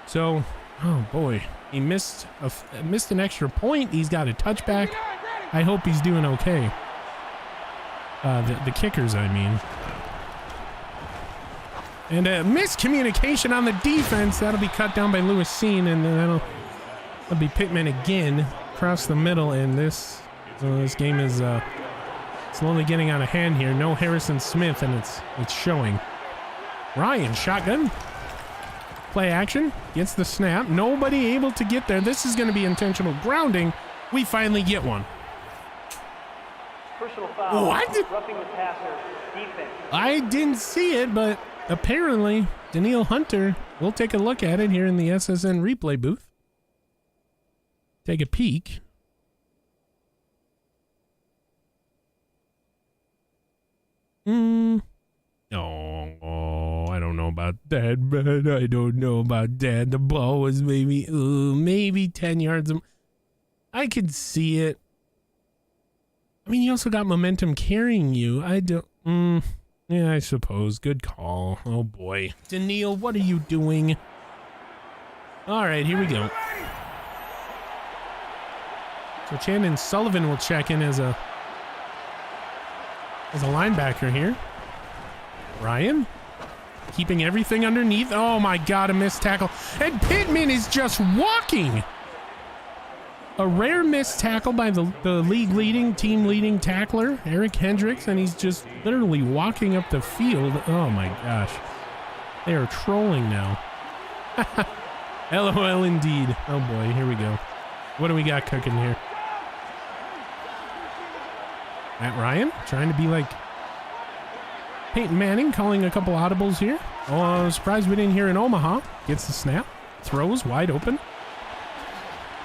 So Oh boy, he missed an extra point. He's got a touchback. I hope he's doing okay. The kickers, I mean. And a miscommunication on the defense. That'll be cut down by Lewis Seen, and then that'll be Pittman again across the middle. And this game is slowly getting out of hand here. No Harrison Smith, and it's showing. Ryan, shotgun. Play action, gets the snap. Nobody able to get there. This is going to be intentional grounding. We finally get one. Personal foul. What? Roughing the passer. Defense. I didn't see it, but apparently Daniil Hunter, we'll take a look at it here in the SSN replay booth. Take a peek. Oh, I don't know about that, man. I don't know about that. The ball was maybe 10 yards. I could see it. I mean, you also got momentum carrying you. Yeah, I suppose. Good call. Oh, boy. Daniil, what are you doing? All right, here we go. So Chandon Sullivan will check in as a linebacker here. Ryan, keeping everything underneath. Oh my God, a missed tackle. And Pittman is just walking. A rare missed tackle by the team leading tackler, Eric Hendricks, and he's just literally walking up the field. Oh my gosh. They are trolling now. LOL indeed. Oh boy, here we go. What do we got cooking here? Matt Ryan trying to be like Peyton Manning, calling a couple audibles here. Oh, I'm surprised we didn't hear in Omaha. Gets the snap. Throws wide open.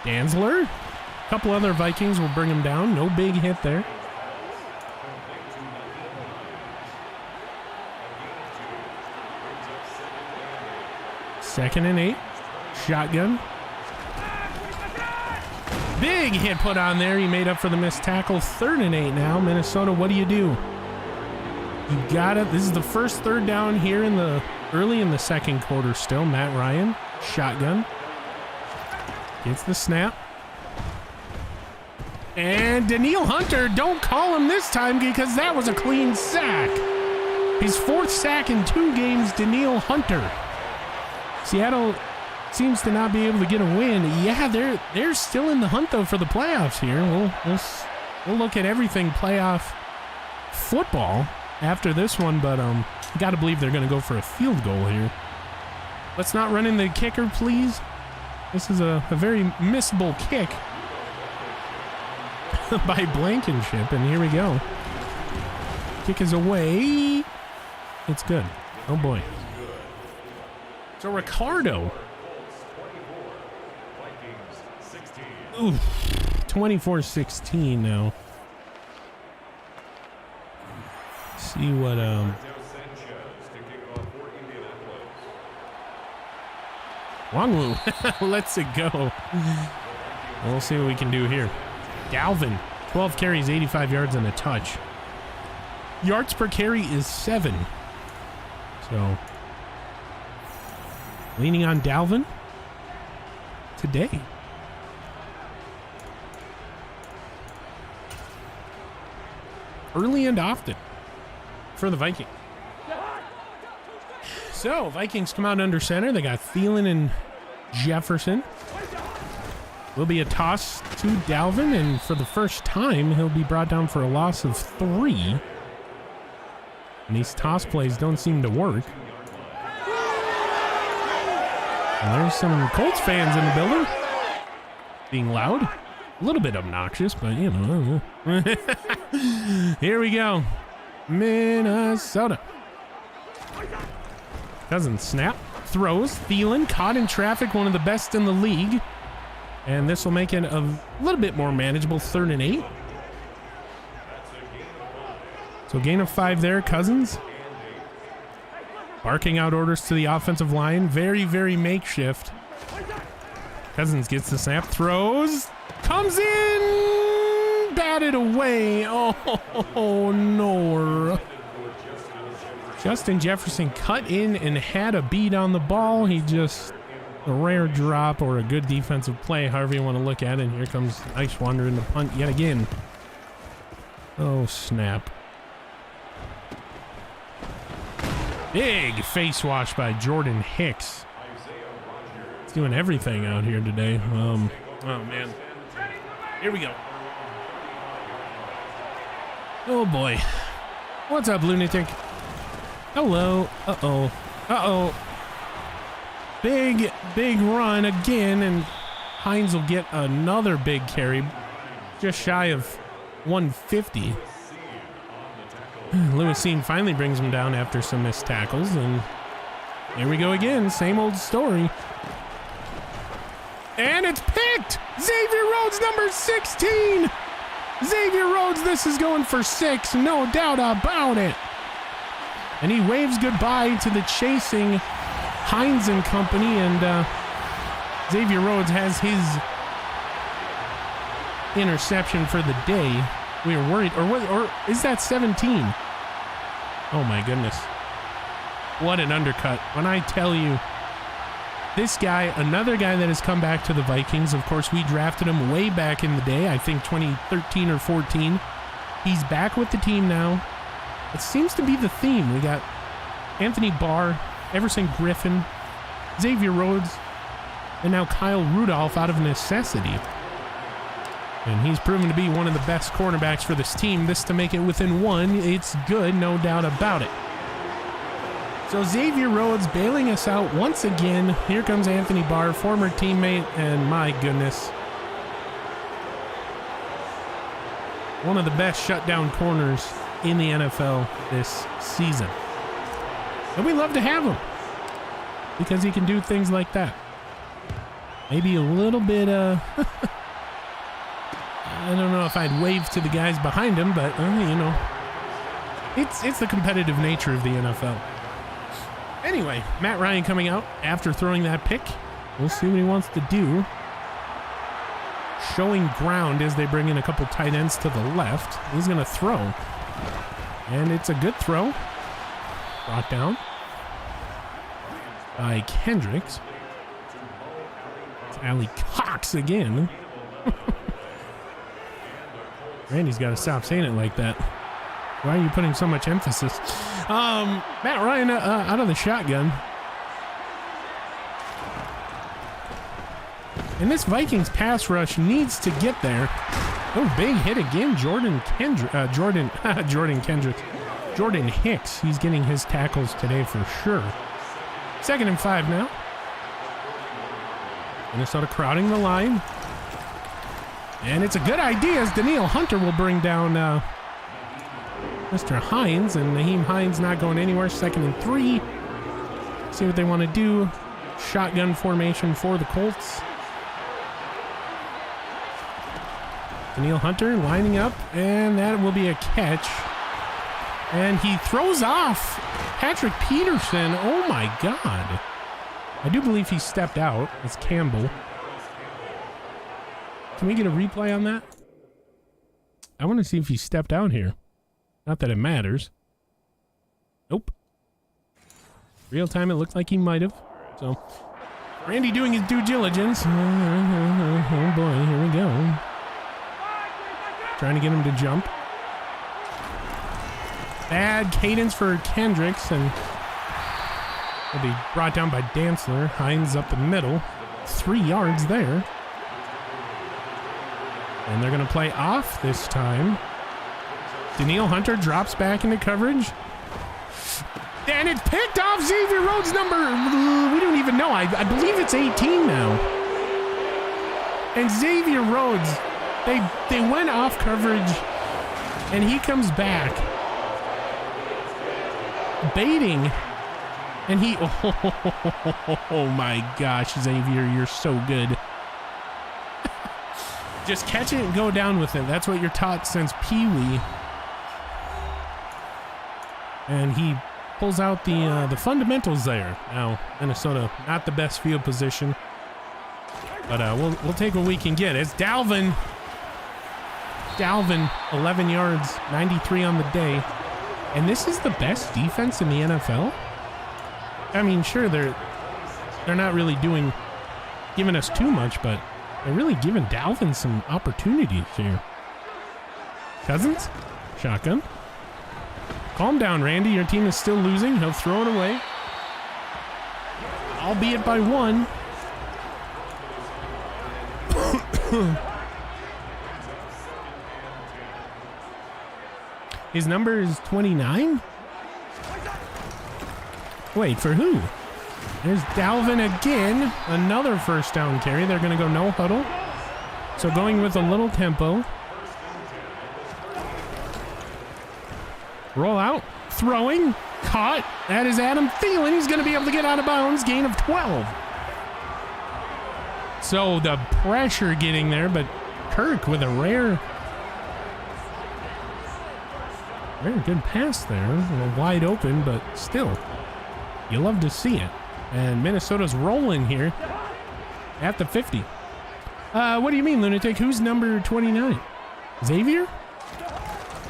Danzler. A couple other Vikings will bring him down. No big hit there. Second and 8. Shotgun. Big hit put on there. He made up for the missed tackle. Third and 8 now. Minnesota, what do you do? You got it. This is the first third down here early in the second quarter still. Matt Ryan, shotgun. Gets the snap. And Daniil Hunter, don't call him this time because that was a clean sack. His fourth sack in 2 games, Daniil Hunter. Seattle seems to not be able to get a win. Yeah, they're still in the hunt though for the playoffs here. We'll look at everything playoff football after this one, but got to believe they're going to go for a field goal here. Let's not run in the kicker, please. This is a very missable kick by Blankenship, and here we go. Kick is away. It's good. Oh boy. So Ricardo. Ooh, 24-16 now. See what Wangwu lets it go. We'll see what we can do here. Dalvin, 12 carries, 85 yards and a touch. Yards per carry is 7. So leaning on Dalvin today. Early and often for the Vikings. So, Vikings come out under center. They got Thielen and Jefferson. Will be a toss to Dalvin, and for the first time, he'll be brought down for a loss of 3. And these toss plays don't seem to work. And there's some Colts fans in the building. Being loud. A little bit obnoxious, but you know. Here we go. Minnesota. Cousins snap. Throws. Thielen caught in traffic. One of the best in the league. And this will make it a little bit more manageable. 3rd and 8. So gain of 5 there. Cousins. Barking out orders to the offensive line. Very, very makeshift. Cousins gets the snap. Throws. Comes in. Batted away. Oh, no. Justin Jefferson cut in and had a beat on the ball. He just a rare drop or a good defensive play, however you want to look at it. And here comes nice wander in the punt yet again. Oh, snap. Big face wash by Jordan Hicks. He's doing everything out here today. Oh, man. Here we go. Oh, boy. What's up, lunatic? Hello. Uh-oh. Uh-oh. Big run again, and Hines will get another big carry. Just shy of 150. Lewisine finally brings him down after some missed tackles, and here we go again. Same old story. And it's picked! Xavier Rhodes, number 16! Xavier Rhodes, this is going for 6, no doubt about it. And he waves goodbye to the chasing Hines and company, and Xavier Rhodes has his interception for the day. We were worried, or is that 17? Oh my goodness. What an undercut. When I tell you, this guy, another guy that has come back to the Vikings. Of course, we drafted him way back in the day, I think 2013 or 14. He's back with the team now. It seems to be the theme. We got Anthony Barr, Everson Griffin, Xavier Rhodes, and now Kyle Rudolph out of necessity. And he's proven to be one of the best cornerbacks for this team. This to make it within 1. It's good, no doubt about it. So Xavier Rhodes bailing us out once again. Here comes Anthony Barr, former teammate, and my goodness. One of the best shutdown corners in the NFL this season. And we love to have him because he can do things like that. Maybe a little bit, I don't know if I'd wave to the guys behind him, but, you know, it's the competitive nature of the NFL. Anyway, Matt Ryan coming out after throwing that pick. We'll see what he wants to do. Showing ground as they bring in a couple tight ends to the left. He's going to throw. And it's a good throw. Brought down by Kendricks. It's Allie Cox again. Randy's got to stop saying it like that. Why are you putting so much emphasis? Matt Ryan out of the shotgun. And this Vikings pass rush needs to get there. Oh, big hit again. Jordan Kendricks. Jordan Hicks. He's getting his tackles today for sure. 2nd and 5 now. Minnesota crowding the line. And it's a good idea as Daniil Hunter will bring down Mr. Hines, and Naheem Hines not going anywhere. 2nd and 3. See what they want to do. Shotgun formation for the Colts. Daniil Hunter lining up, and that will be a catch. And he throws off Patrick Peterson. Oh my God. I do believe he stepped out. It's Campbell. Can we get a replay on that? I want to see if he stepped out here. Not that it matters. Nope. Real time, it looked like he might have. So, Randy doing his due diligence. Oh boy, here we go. Trying to get him to jump. Bad cadence for Kendricks, and will be brought down by Dantzler. Hines up the middle. 3 yards there. And they're going to play off this time. Daniil Hunter drops back into coverage. And it's picked off. Xavier Rhodes number, we don't even know. I believe it's 18 now. And Xavier Rhodes, they went off coverage, and he comes back. Baiting. And he, oh my gosh, Xavier, you're so good. Just catch it and go down with it. That's what you're taught since Pee Wee. And he pulls out the fundamentals there. Now, Minnesota, not the best field position. But we'll take what we can get. It's Dalvin. Dalvin, 11 yards, 93 on the day. And this is the best defense in the NFL? I mean, sure, they're not really doing giving us too much, but they're really giving Dalvin some opportunities here. Cousins, shotgun. Calm down, Randy. Your team is still losing. He'll throw it away. Albeit by one. His number is 29? Wait, for who? There's Dalvin again. Another first down carry. They're going to go no huddle. So going with a little tempo. Roll out. Throwing. Caught. That is Adam Thielen. He's going to be able to get out of bounds. Gain of 12. So the pressure getting there, but Kirk with a rare, very good pass there. A little wide open, but still, you love to see it. And Minnesota's rolling here at the 50. What do you mean, Lunatic? Who's number 29? Xavier?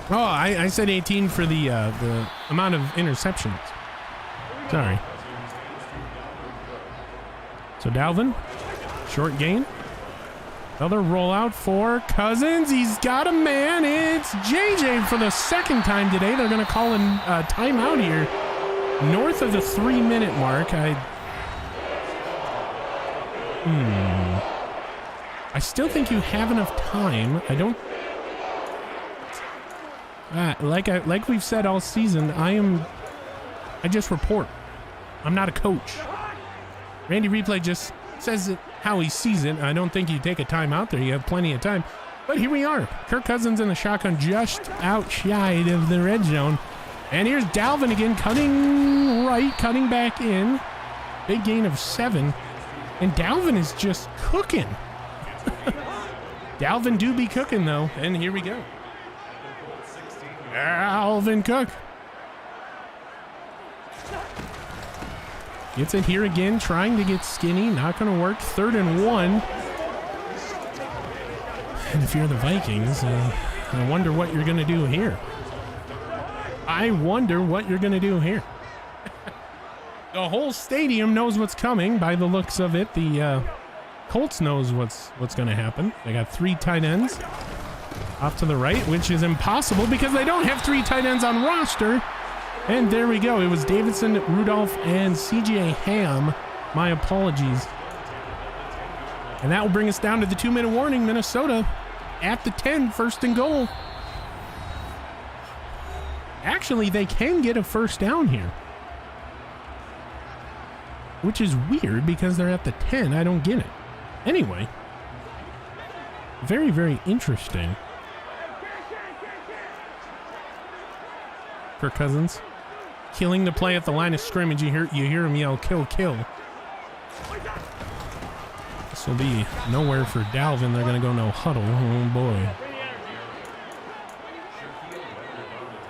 Oh, I said 18 for the amount of interceptions. Sorry. So Dalvin, short gain. Another rollout for Cousins. He's got a man. It's JJ for the second time today. They're going to call a timeout here. North of the 3-minute mark. I still think you have enough time. I don't. Like we've said all season, I just report. I'm not a coach. Randy Replay just says it how he sees it. I don't think you take a timeout there. You have plenty of time. But here we are. Kirk Cousins in the shotgun just outside of the red zone. And here's Dalvin again, cutting right, cutting back in. Big gain of 7. And Dalvin is just cooking. Dalvin do be cooking, though. And here we go. Dalvin Cook. Gets it here again, trying to get skinny. Not going to work. 3rd and 1. And if you're the Vikings, I wonder what you're going to do here. I wonder what you're going to do here. The whole stadium knows what's coming by the looks of it. The Colts knows what's going to happen. They got 3 tight ends off to the right, which is impossible because they don't have 3 tight ends on roster. And there we go. It was Davidson, Rudolph, and CJ Ham. My apologies. And that will bring us down to the 2-minute warning. Minnesota at the 10, 1st and goal. Actually, they can get a first down here, which is weird because they're at the 10. I don't get it. Anyway, very, very interesting. Kirk Cousins killing the play at the line of scrimmage. You hear him yell, kill, kill. This will be nowhere for Dalvin. They're going to go no huddle. Oh, boy.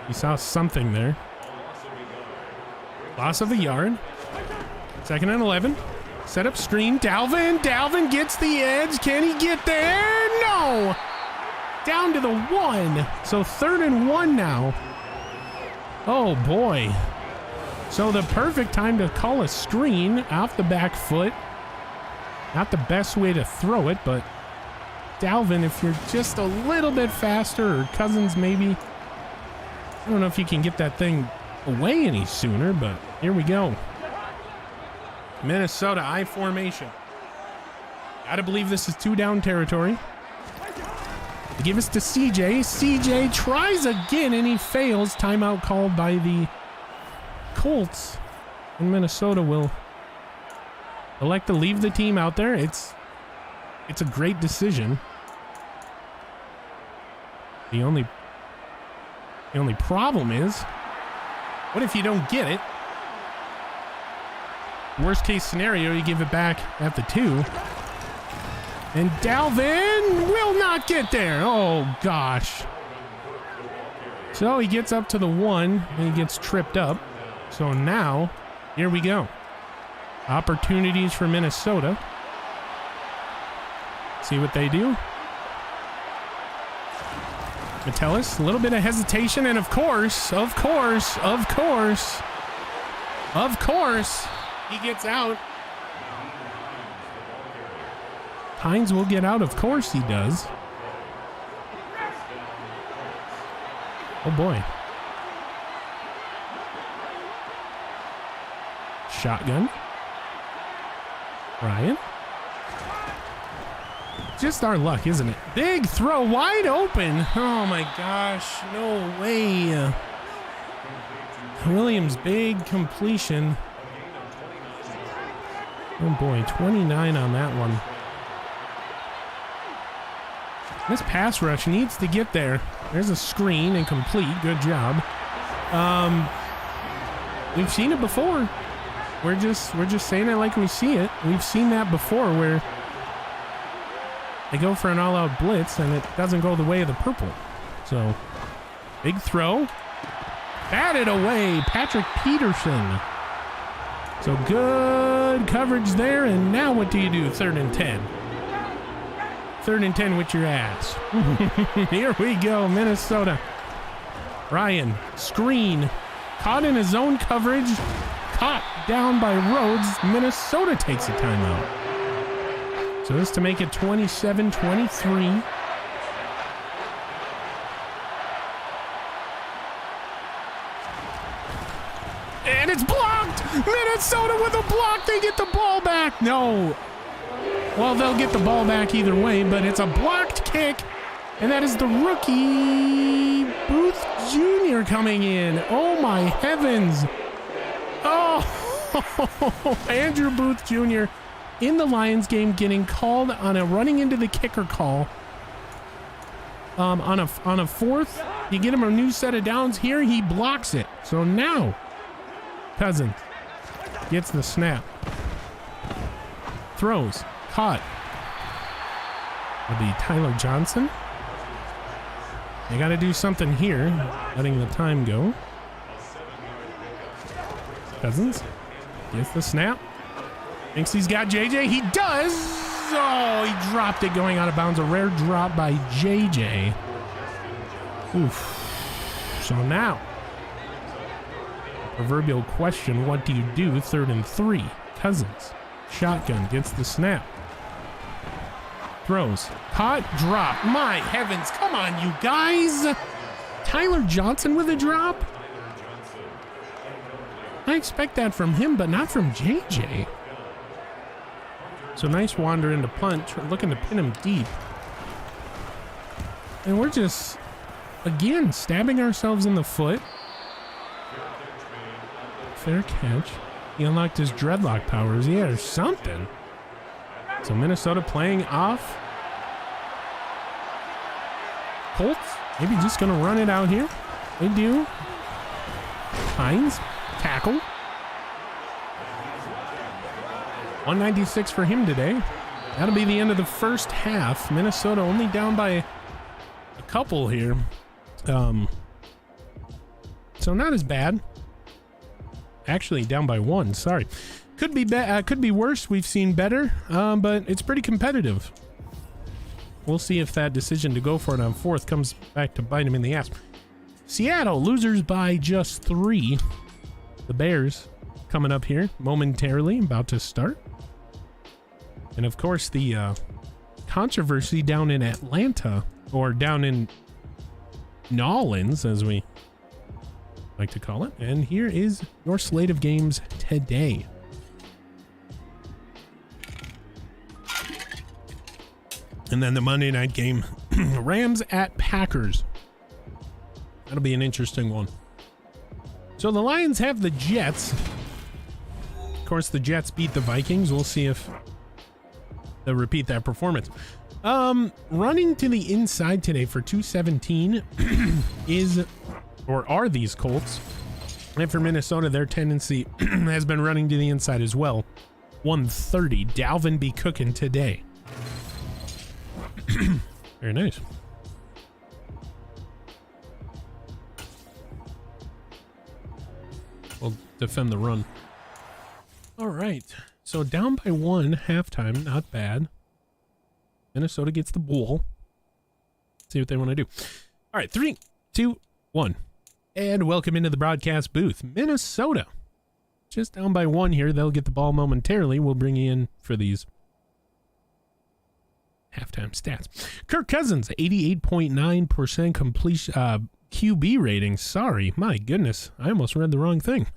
You saw something there. Loss of a yard. 2nd and 11. Set up screen. Dalvin. Dalvin gets the edge. Can he get there? No. Down to the 1. So 3rd and 1 now. Oh, boy. So the perfect time to call a screen off the back foot. Not the best way to throw it, but Dalvin, if you're just a little bit faster, or Cousins maybe. I don't know if you can get that thing away any sooner, but here we go. Minnesota I formation. Gotta believe this is 2-down territory. They give us to CJ. CJ tries again and he fails. Timeout called by the Colts. And Minnesota will elect to leave the team out there. It's a great decision. The only problem is, what if you don't get it? Worst case scenario, you give it back at the 2. And Dalvin will not get there. Oh, gosh. So he gets up to the 1 and he gets tripped up. So now, here we go. Opportunities for Minnesota. See what they do. Metellus, a little bit of hesitation, and of course, he gets out. Hines will get out. Of course he does. Oh boy. Shotgun. Ryan. Just our luck, isn't it? Big throw, wide open. Oh my gosh, no way. Williams, big completion. Oh boy, 29 on that one. This pass rush needs to get there. There's a screen and complete. Good job. We've seen it before. We're just saying it like we see it. We've seen that before where they go for an all-out blitz and it doesn't go the way of the purple. So, big throw. Batted away, Patrick Peterson. So good coverage there, and now what do you do? 3rd and 10. 3rd and 10 with your ass. Here we go, Minnesota. Ryan, screen, caught in his zone coverage, caught down by Rhodes. Minnesota takes a timeout. So this to make it 27-23. And it's blocked! Minnesota with a block, they get the ball back. No. Well, they'll get the ball back either way, but it's a blocked kick. And that is the rookie, Booth Jr. coming in. Oh my heavens. Oh, Andrew Booth Jr. in the Lions game getting called on a running into the kicker call. On a 4th, you get him a new set of downs. Here he blocks it. So now Cousins gets the snap. Throws. Caught. It'll be Tyler Johnson. They got to do something here. Letting the time go. Cousins gets the snap. Thinks he's got JJ. He does. Oh, he dropped it going out of bounds. A rare drop by JJ. Oof. So now, proverbial question, what do you do? 3rd and 3. Cousins. Shotgun gets the snap. Throws. Caught. Drop. My heavens. Come on, you guys. Tyler Johnson with a drop? I expect that from him, but not from JJ. So nice wander into punt. Looking to pin him deep. And we're just, again, stabbing ourselves in the foot. Fair catch. He unlocked his dreadlock powers. Yeah, or something. So Minnesota playing off. Colts, maybe just going to run it out here. They do. Hines, tackle. 196 for him today. That'll be the end of the first half. Minnesota only down by a couple here. So not as bad. Actually down by 1, sorry. Could be worse. We've seen better, but it's pretty competitive. We'll see if that decision to go for it on 4th comes back to bite him in the ass. Seattle, losers by just 3. The Bears coming up here momentarily, about to start. And of course, the controversy down in Atlanta, or down in Nolans, as we like to call it. And here is your slate of games today. And then the Monday night game, Rams at Packers. That'll be an interesting one. So the Lions have the Jets. Of course, the Jets beat the Vikings. We'll see if they'll repeat that performance. Running to the inside today for 217 are these Colts. And for Minnesota, their tendency has been running to the inside as well. 130. Dalvin be cooking today. Very nice. We'll defend the run. All right. So down by 1 halftime. Not bad. Minnesota gets the ball. See what they want to do. All right. 3, 2, 1. And welcome into the broadcast booth. Minnesota. Just down by 1 here. They'll get the ball momentarily. We'll bring you in for these halftime stats. Kirk Cousins, 88.9% completion, QB rating. Sorry, my goodness, I almost read the wrong thing.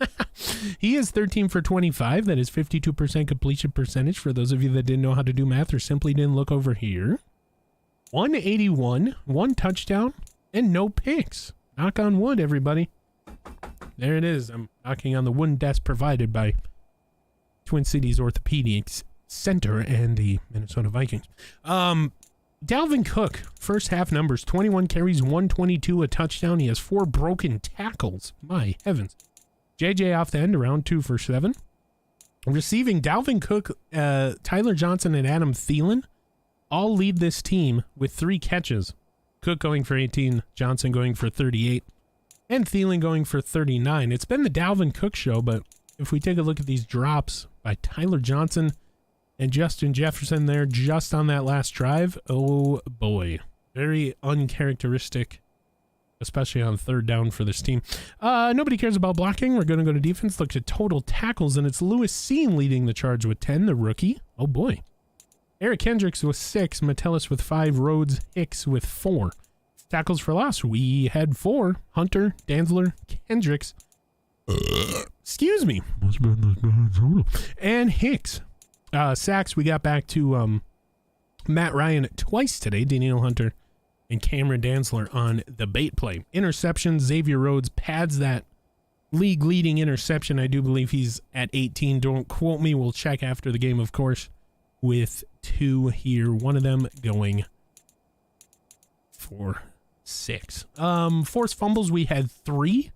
He is 13 for 25. That is 52% completion percentage. For those of you that didn't know how to do math or simply didn't look over here. 181, 1 touchdown, and no picks. Knock on wood, everybody. There it is. I'm knocking on the wooden desk provided by Twin Cities Orthopedics Center and the Minnesota Vikings. Dalvin Cook, first half numbers, 21 carries, 122, a touchdown. He has 4 broken tackles. My heavens. JJ off the end around 2 for 7. Receiving, Dalvin Cook, Tyler Johnson, and Adam Thielen all lead this team with 3 catches. Cook going for 18, Johnson going for 38, and Thielen going for 39. It's been the Dalvin Cook show, but if we take a look at these drops by Tyler Johnson and Justin Jefferson there just on that last drive, oh boy. Very uncharacteristic, especially on 3rd down for this team. Nobody cares about blocking. We're going to go to defense, look at total tackles, and it's Lewis Seen leading the charge with 10, the rookie. Oh boy. Eric Kendricks with 6, Metellus with 5, Rhodes Hicks with 4. Tackles for loss, we had 4, Hunter, Danzler, Kendricks, excuse me, and Hicks. Sacks, we got back to Matt Ryan twice today, Daniel Hunter and Cameron Danzler on the bait play. Interceptions, Xavier Rhodes pads that league-leading interception. I do believe he's at 18. Don't quote me. We'll check after the game, of course, with 2 here. One of them going for 6. Forced fumbles, we had 3.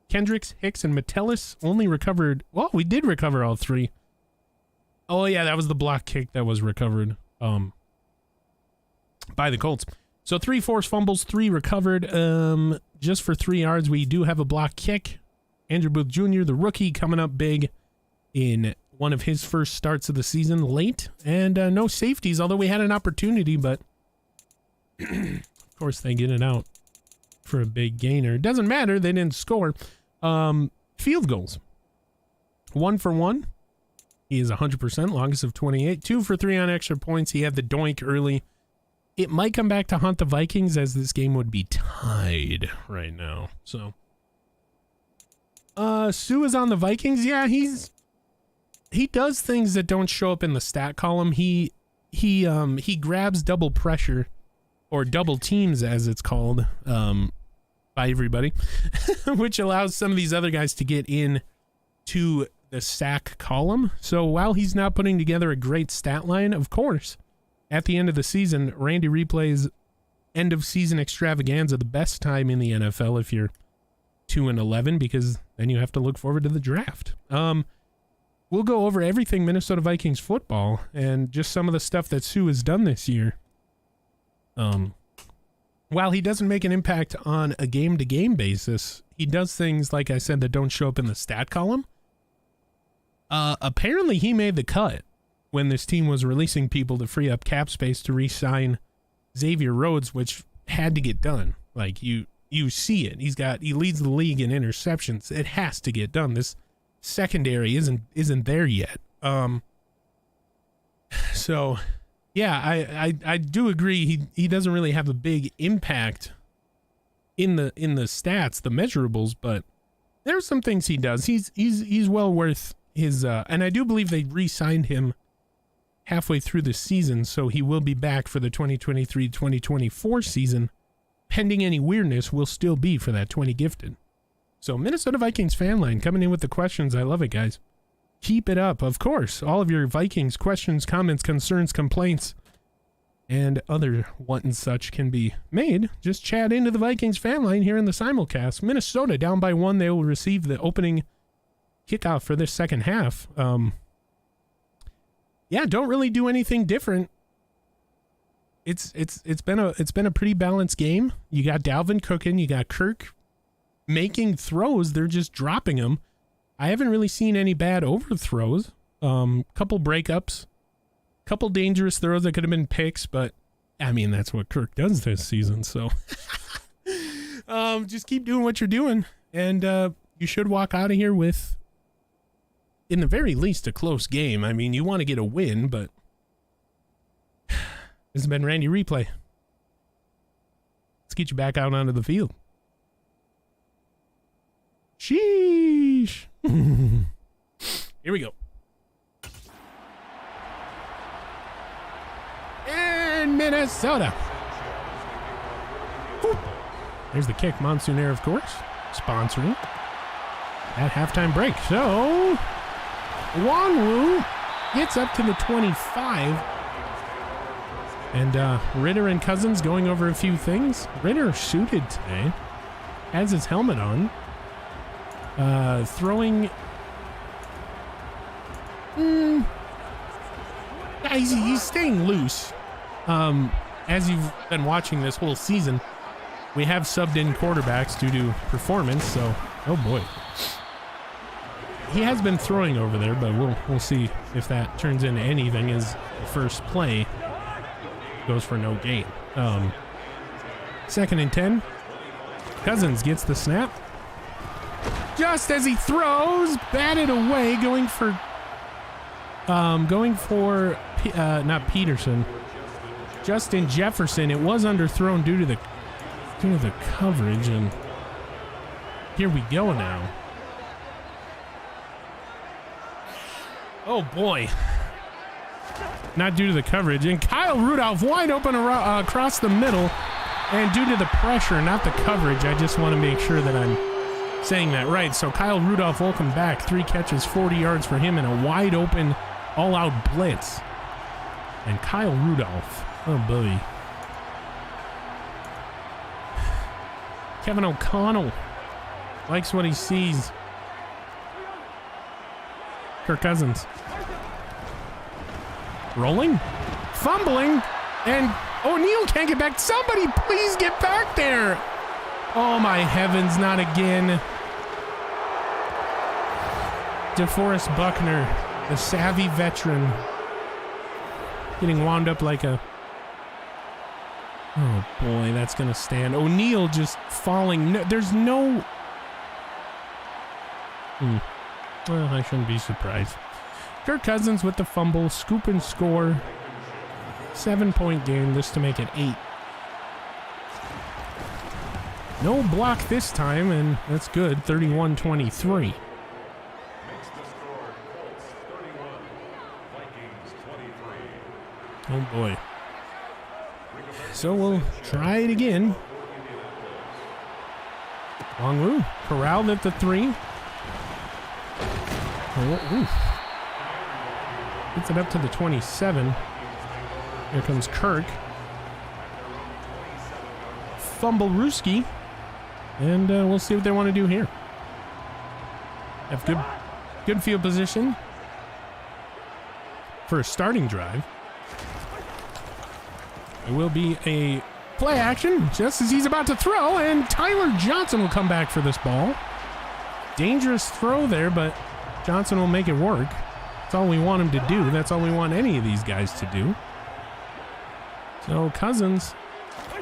Kendricks, Hicks, and Metellus only recovered... Well, we did recover all 3. Oh, yeah, that was the block kick that was recovered by the Colts. So 3 forced fumbles, 3 recovered. Just for 3 yards, we do have a block kick. Andrew Booth Jr., the rookie, coming up big in one of his first starts of the season, late. And no safeties, although we had an opportunity, but of course they get it out for a big gainer. It doesn't matter, they didn't score. Field goals. 1 for 1. He is 100%, longest of 28. 2 for 3 on extra points. He had the doink early. It might come back to haunt the Vikings, as this game would be tied right now. So, Sue is on the Vikings. Yeah, he does things that don't show up in the stat column. He grabs double pressure, or double teams as it's called, by everybody, which allows some of these other guys to get in to the sack column. So while he's not putting together a great stat line, of course, at the end of the season, Randy replays end of season extravaganza, the best time in the NFL if you're 2-11, because then you have to look forward to the draft. We'll go over everything Minnesota Vikings football and just some of the stuff that Sue has done this year. While he doesn't make an impact on a game-to-game basis, he does things, like I said, that don't show up in the stat column. Apparently he made the cut when this team was releasing people to free up cap space to re-sign Xavier Rhodes, which had to get done. Like, you see it. He leads the league in interceptions. It has to get done. This secondary isn't there yet. So yeah, I do agree he doesn't really have a big impact in the stats, the measurables, but there's some things he does. He's well worth his and I do believe they re-signed him halfway through the season, so he will be back for the 2023-2024 season. Pending any weirdness, will still be for that 20 gifted. So Minnesota Vikings fan line coming in with the questions. I love it, guys. Keep it up. Of course, all of your Vikings questions, comments, concerns, complaints, and other what and such can be made. Just chat into the Vikings fan line here in the simulcast. Minnesota down by 1. They will receive the opening kickoff for this second half. Yeah, don't really do anything different. It's been a pretty balanced game. You got Dalvin cooking, you got Kirk making throws. They're just dropping them. I haven't really seen any bad overthrows. Couple breakups, couple dangerous throws that could have been picks, but I mean, that's what Kirk does this season. So just keep doing what you're doing, and you should walk out of here with, in the very least, a close game. I mean, you want to get a win, but This has been Randy Replay. Let's get you back out onto the field. Sheesh. Here we go. In Minnesota. Whoop. There's the kick. Monsoon Air, of course, sponsoring at halftime break. So, Wongwu gets up to the 25. And Ritter and Cousins going over a few things. Ritter suited today. Has his helmet on. Throwing... he's staying loose. As you've been watching this whole season, we have subbed in quarterbacks due to performance, so... Oh boy. He has been throwing over there, but we'll see if that turns into anything as the first play goes for no gain. 2nd and 10. Cousins gets the snap. Just as he throws, batted away, going for not Peterson, Justin Jefferson. It was underthrown due to the coverage, and here we go now. Oh boy. Not due to the coverage, and Kyle Rudolph wide open across the middle, and due to the pressure, not the coverage. I just want to make sure that I'm saying that right. So Kyle Rudolph, welcome back. 3 catches, 40 yards for him, and a wide open all-out blitz. And Kyle Rudolph, oh boy. Kevin O'Connell likes what he sees. Kirk Cousins. Rolling, fumbling, and O'Neal can't get back. Somebody please get back there. Oh my heavens, not again. DeForest Buckner, the savvy veteran, getting wound up like a... Oh boy, that's gonna stand. O'Neal just falling. No, there's no... Well, I shouldn't be surprised. Kirk Cousins with the fumble, scoop and score. 7-point game, this to make it 8. No block this time, and that's good. 31-23. Makes the score Colts 31, Vikings 23. Oh boy. So we'll try it again. Wongwu corralled at the 3. Oh, gets it up to the 27. Here comes Kirk. Fumble Ruski. And we'll see what they want to do here. Have good field position for a starting drive. It will be a play action just as he's about to throw, and Tyler Johnson will come back for this ball. Dangerous throw there, but Johnson will make it work. That's all we want him to do. That's all we want any of these guys to do. So Cousins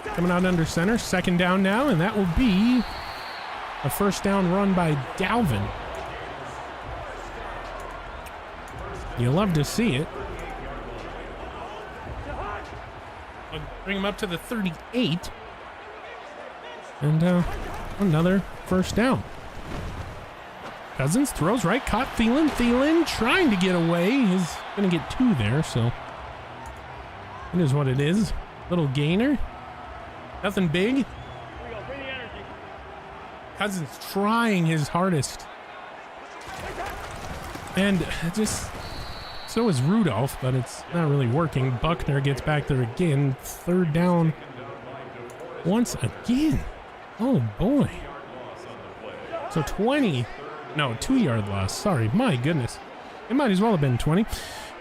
coming out under center. 2nd down now, and that will be a 1st down run by Dalvin. You love to see it. I'll bring him up to the 38. And another 1st down. Cousins throws right, caught Thielen. Thielen trying to get away. He's going to get 2 there, so it is what it is. Little gainer. Nothing big. Cousins trying his hardest. And just so is Rudolph, but it's not really working. Buckner gets back there again. 3rd down once again. Oh boy. So 20. No, 2-yard loss. Sorry, my goodness. It might as well have been 20.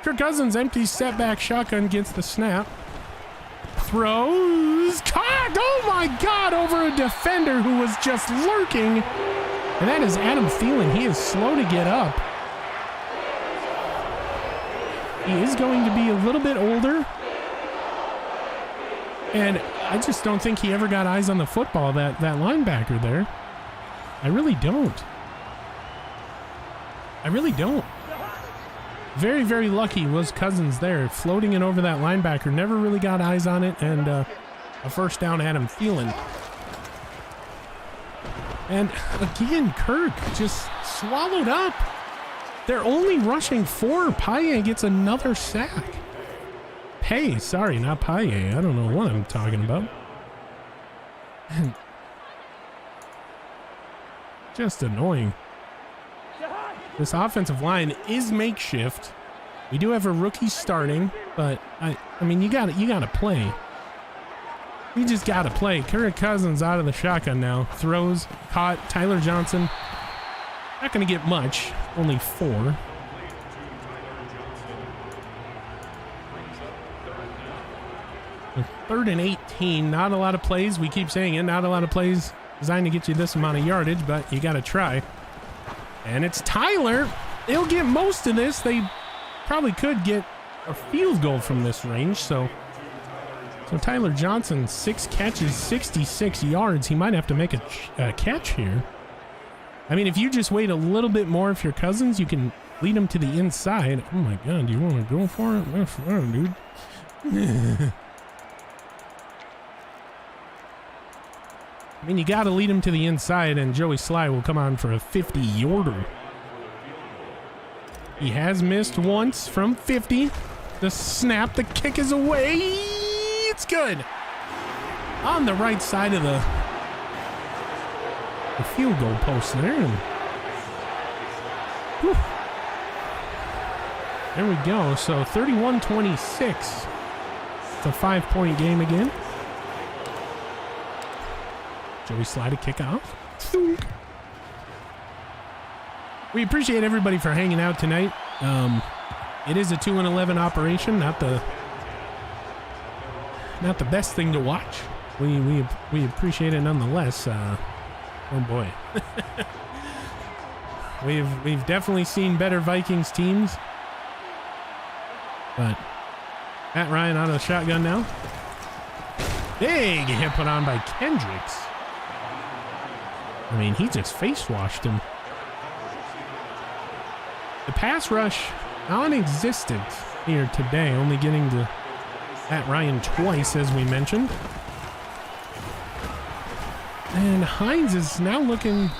Kirk Cousins empties setback shotgun, gets the snap. Throws. Caught! Oh my God! Over a defender who was just lurking. And that is Adam Thielen. He is slow to get up. He is going to be a little bit older. And I just don't think he ever got eyes on the football, that linebacker there. I really don't. Very, very lucky was Cousins there, floating it over that linebacker. Never really got eyes on it, and a first down Adam Thielen. And again, Kirk just swallowed up. They're only rushing 4. Paye gets another sack. Paye, sorry, not Paye. I don't know what I'm talking about. Just annoying. This offensive line is makeshift. We do have a rookie starting, but I mean, you gotta play. You just gotta play. Kirk Cousins out of the shotgun now. Throws, caught. Tyler Johnson. Not gonna get much. Only 4. Third and 18. Not a lot of plays. We keep saying it. Not a lot of plays designed to get you this amount of yardage, but you gotta try. And it's Tyler. They'll get most of this. They probably could get a field goal from this range. So Tyler Johnson, 6 catches, 66 yards. He might have to make a catch here. I mean, if you just wait a little bit more, if you're Cousins, you can lead him to the inside. Oh my God, do you want to go for it? That's fine, dude. I mean, you got to lead him to the inside, and Joey Sly will come on for a 50-yarder. He has missed once from 50. The snap, the kick is away. It's good. On the right side of the field goal post there. And, whew. There we go. So 31-26. It's a 5-point game again. Joey Sly to kick off. We appreciate everybody for hanging out tonight. It is a 2-11 operation, not the best thing to watch. We appreciate it nonetheless. Oh boy, we've definitely seen better Vikings teams, but Matt Ryan out of the shotgun now. Big hit put on by Kendricks. I mean, he just face washed him. The pass rush non-existent here today, only getting to Matt Ryan twice, as we mentioned. And Hines is now looking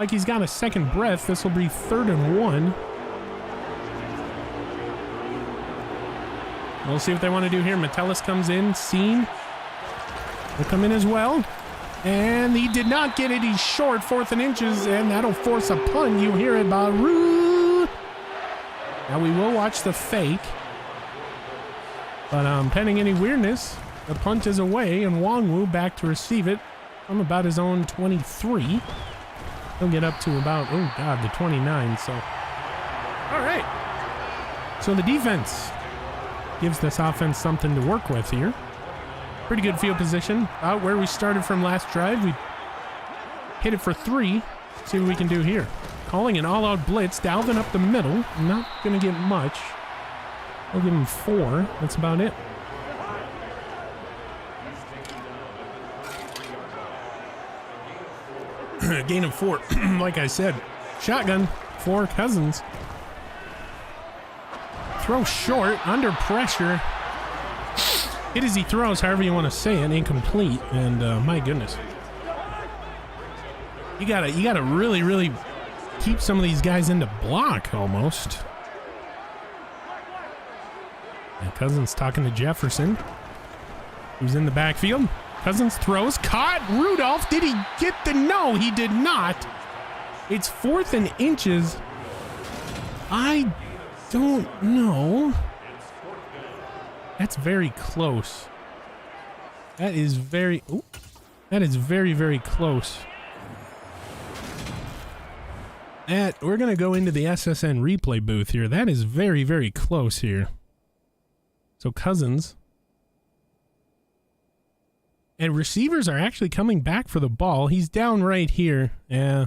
like he's got a second breath. This will be 3rd and 1. We'll see what they want to do here. Metellus comes in. Scene will come in as well. And he did not get it. He's short, 4th and inches, and that'll force a punt. You hear it, Baru. Now we will watch the fake. But pending any weirdness, the punt is away, and Wongwu back to receive it from about his own 23. He'll get up to about, oh God, the 29. So, all right. So the defense gives this offense something to work with here. Pretty good field position. About where we started from last drive. We hit it for 3. See what we can do here. Calling an all-out blitz. Dalvin up the middle. Not going to get much. I'll give him 4. That's about it. Gain of 4. Like I said. Shotgun for Cousins. Throw short. Under pressure. Hit as he throws, however you want to say it, incomplete, and my goodness. You gotta really, really keep some of these guys into block almost. And Cousins talking to Jefferson, who's in the backfield. Cousins throws, caught. Rudolph, did he get the, no, he did not. It's 4th and inches. I don't know. That's very close. That is very, very close. We're going to go into the SSN replay booth here. That is very, very close here. So Cousins. And receivers are actually coming back for the ball. He's down right here. Yeah,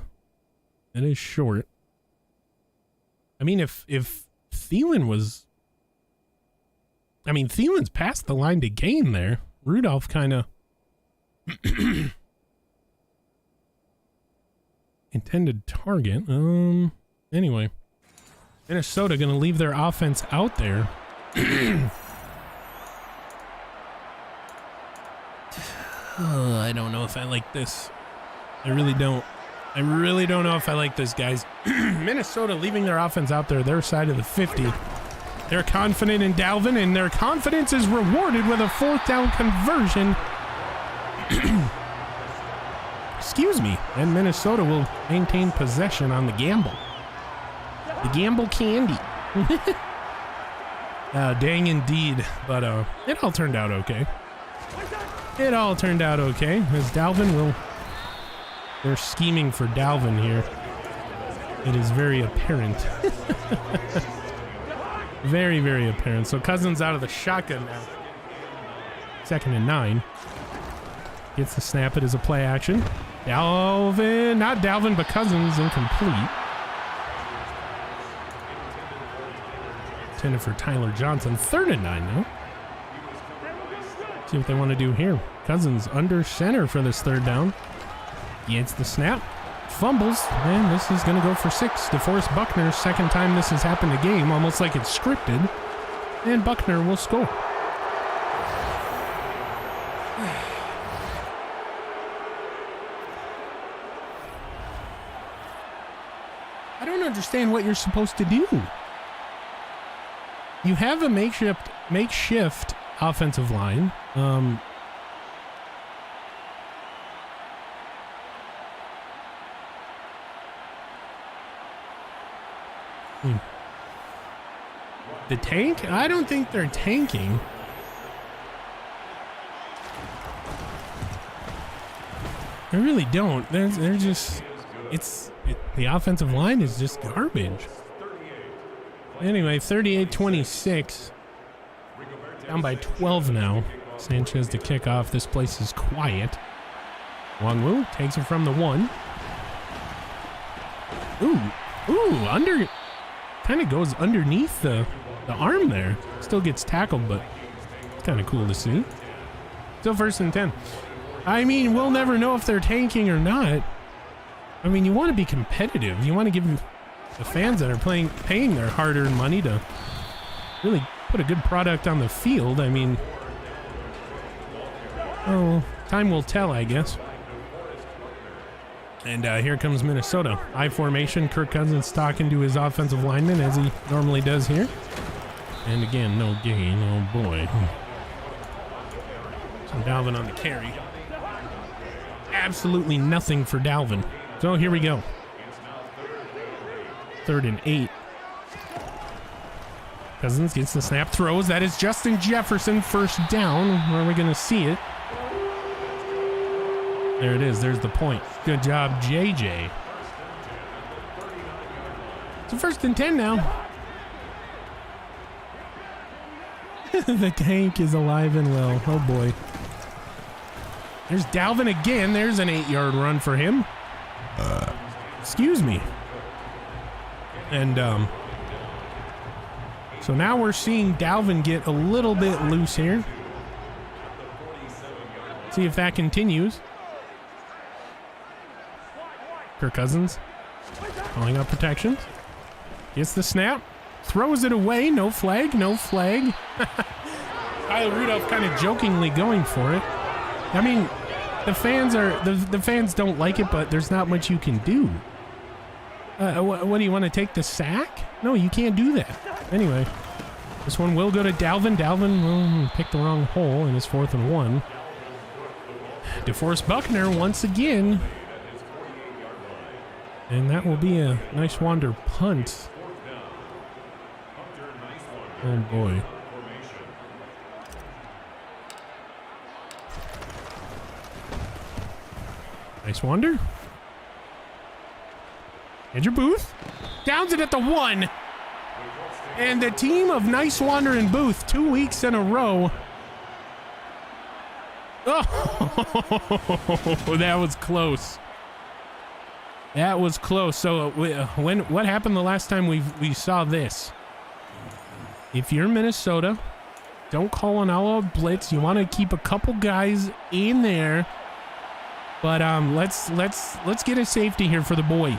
that is short. I mean, if Thielen was... I mean, Thielen's past the line to gain there. Rudolph kind of intended target. Anyway. Minnesota going to leave their offense out there. Oh, I don't know if I like this. I really don't. I really don't know if I like this, guys. Minnesota leaving their offense out there, their side of the 50. They're confident in Dalvin, and their confidence is rewarded with a 4th down conversion. Excuse me. And Minnesota will maintain possession on the gamble. The gamble candy. Dang indeed. But it all turned out okay. It all turned out okay, as Dalvin will... They're scheming for Dalvin here. It is very apparent. Very, very apparent. So Cousins out of the shotgun now. 2nd and 9. Gets the snap. It is a play action. Dalvin, not Dalvin, but Cousins, incomplete. Intended for Tyler Johnson. 3rd and 9 now. See what they want to do here. Cousins under center for this 3rd down. Gets the snap. Fumbles. And this is going to go for 6. DeForest Buckner, 2nd time this has happened a game. Almost like it's scripted. And Buckner will score. I don't understand what you're supposed to do. You have a makeshift offensive line. The tank? I don't think they're tanking. I really don't. They're just... the offensive line is just garbage. Anyway, 38-26. Down by 12 now. Sanchez to kick off. This place is quiet. Wangwu takes it from the 1. Ooh, under... Kind of goes underneath the arm there. Still gets tackled, but it's kind of cool to see. Still 1st and 10. I mean, we'll never know if they're tanking or not. I mean, you want to be competitive. You want to give the fans that are paying their hard-earned money to really put a good product on the field. I mean, oh, time will tell, I guess. And here comes Minnesota. I formation. Kirk Cousins talking to his offensive lineman as he normally does here. And again, no gain. Oh boy. So Dalvin on the carry. Absolutely nothing for Dalvin. So here we go. 3rd and 8. Cousins gets the snap, throws. That is Justin Jefferson, 1st down. Where are we going to see it? There it is. There's the point. Good job, JJ. It's a 1st and 10 now. The tank is alive and well. Oh boy. There's Dalvin again. There's an 8-yard run for him. Excuse me. And so now we're seeing Dalvin get a little bit loose here. See if that continues. Kirk Cousins calling out protections. Gets the snap. Throws it away. No flag. No flag. Kyle Rudolph kind of jokingly going for it. I mean, the fans don't like it, but there's not much you can do. What do you want to take the sack? No, you can't do that. Anyway, this one will go to Dalvin. Dalvin picked the wrong hole in his 4th and 1. DeForest Buckner once again. And that will be a nice wander punt. Oh boy. Nice wander. Andrew Booth downs it at the 1. And the team of Nice Wander and Booth 2 weeks in a row. Oh, that was close. That was close. So what happened the last time we saw this? If you're Minnesota, don't call an all-out blitz. You want to keep a couple guys in there. But let's get a safety here for the boys.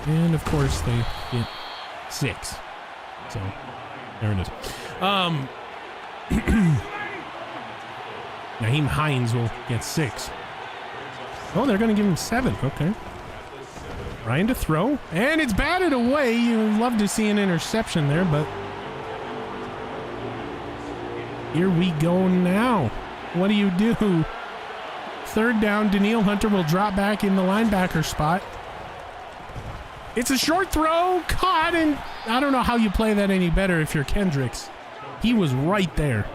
And of course they get 6. So there it is. Naheem Hines will get 6. Oh, they're going to give him 7. Okay. Ryan to throw. And it's batted away. You'd love to see an interception there, but here we go now. What do you do? 3rd down. Daniil Hunter will drop back in the linebacker spot. It's a short throw. Caught, and I don't know how you play that any better if you're Kendricks. He was right there.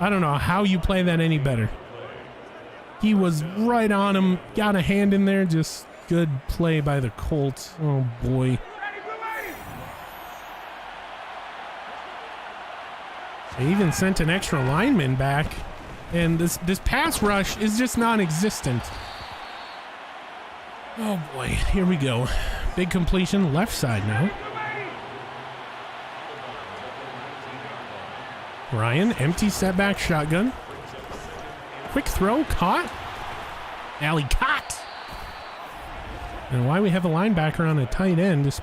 I don't know how you play that any better. He was right on him. Got a hand in there. Just good play by the Colts. Oh, boy. They even sent an extra lineman back. And this pass rush is just non-existent. Oh, boy. Here we go. Big completion. Left side now. Ryan, empty setback shotgun. Quick throw, caught. Alley caught. And why we have a linebacker on a tight end, especially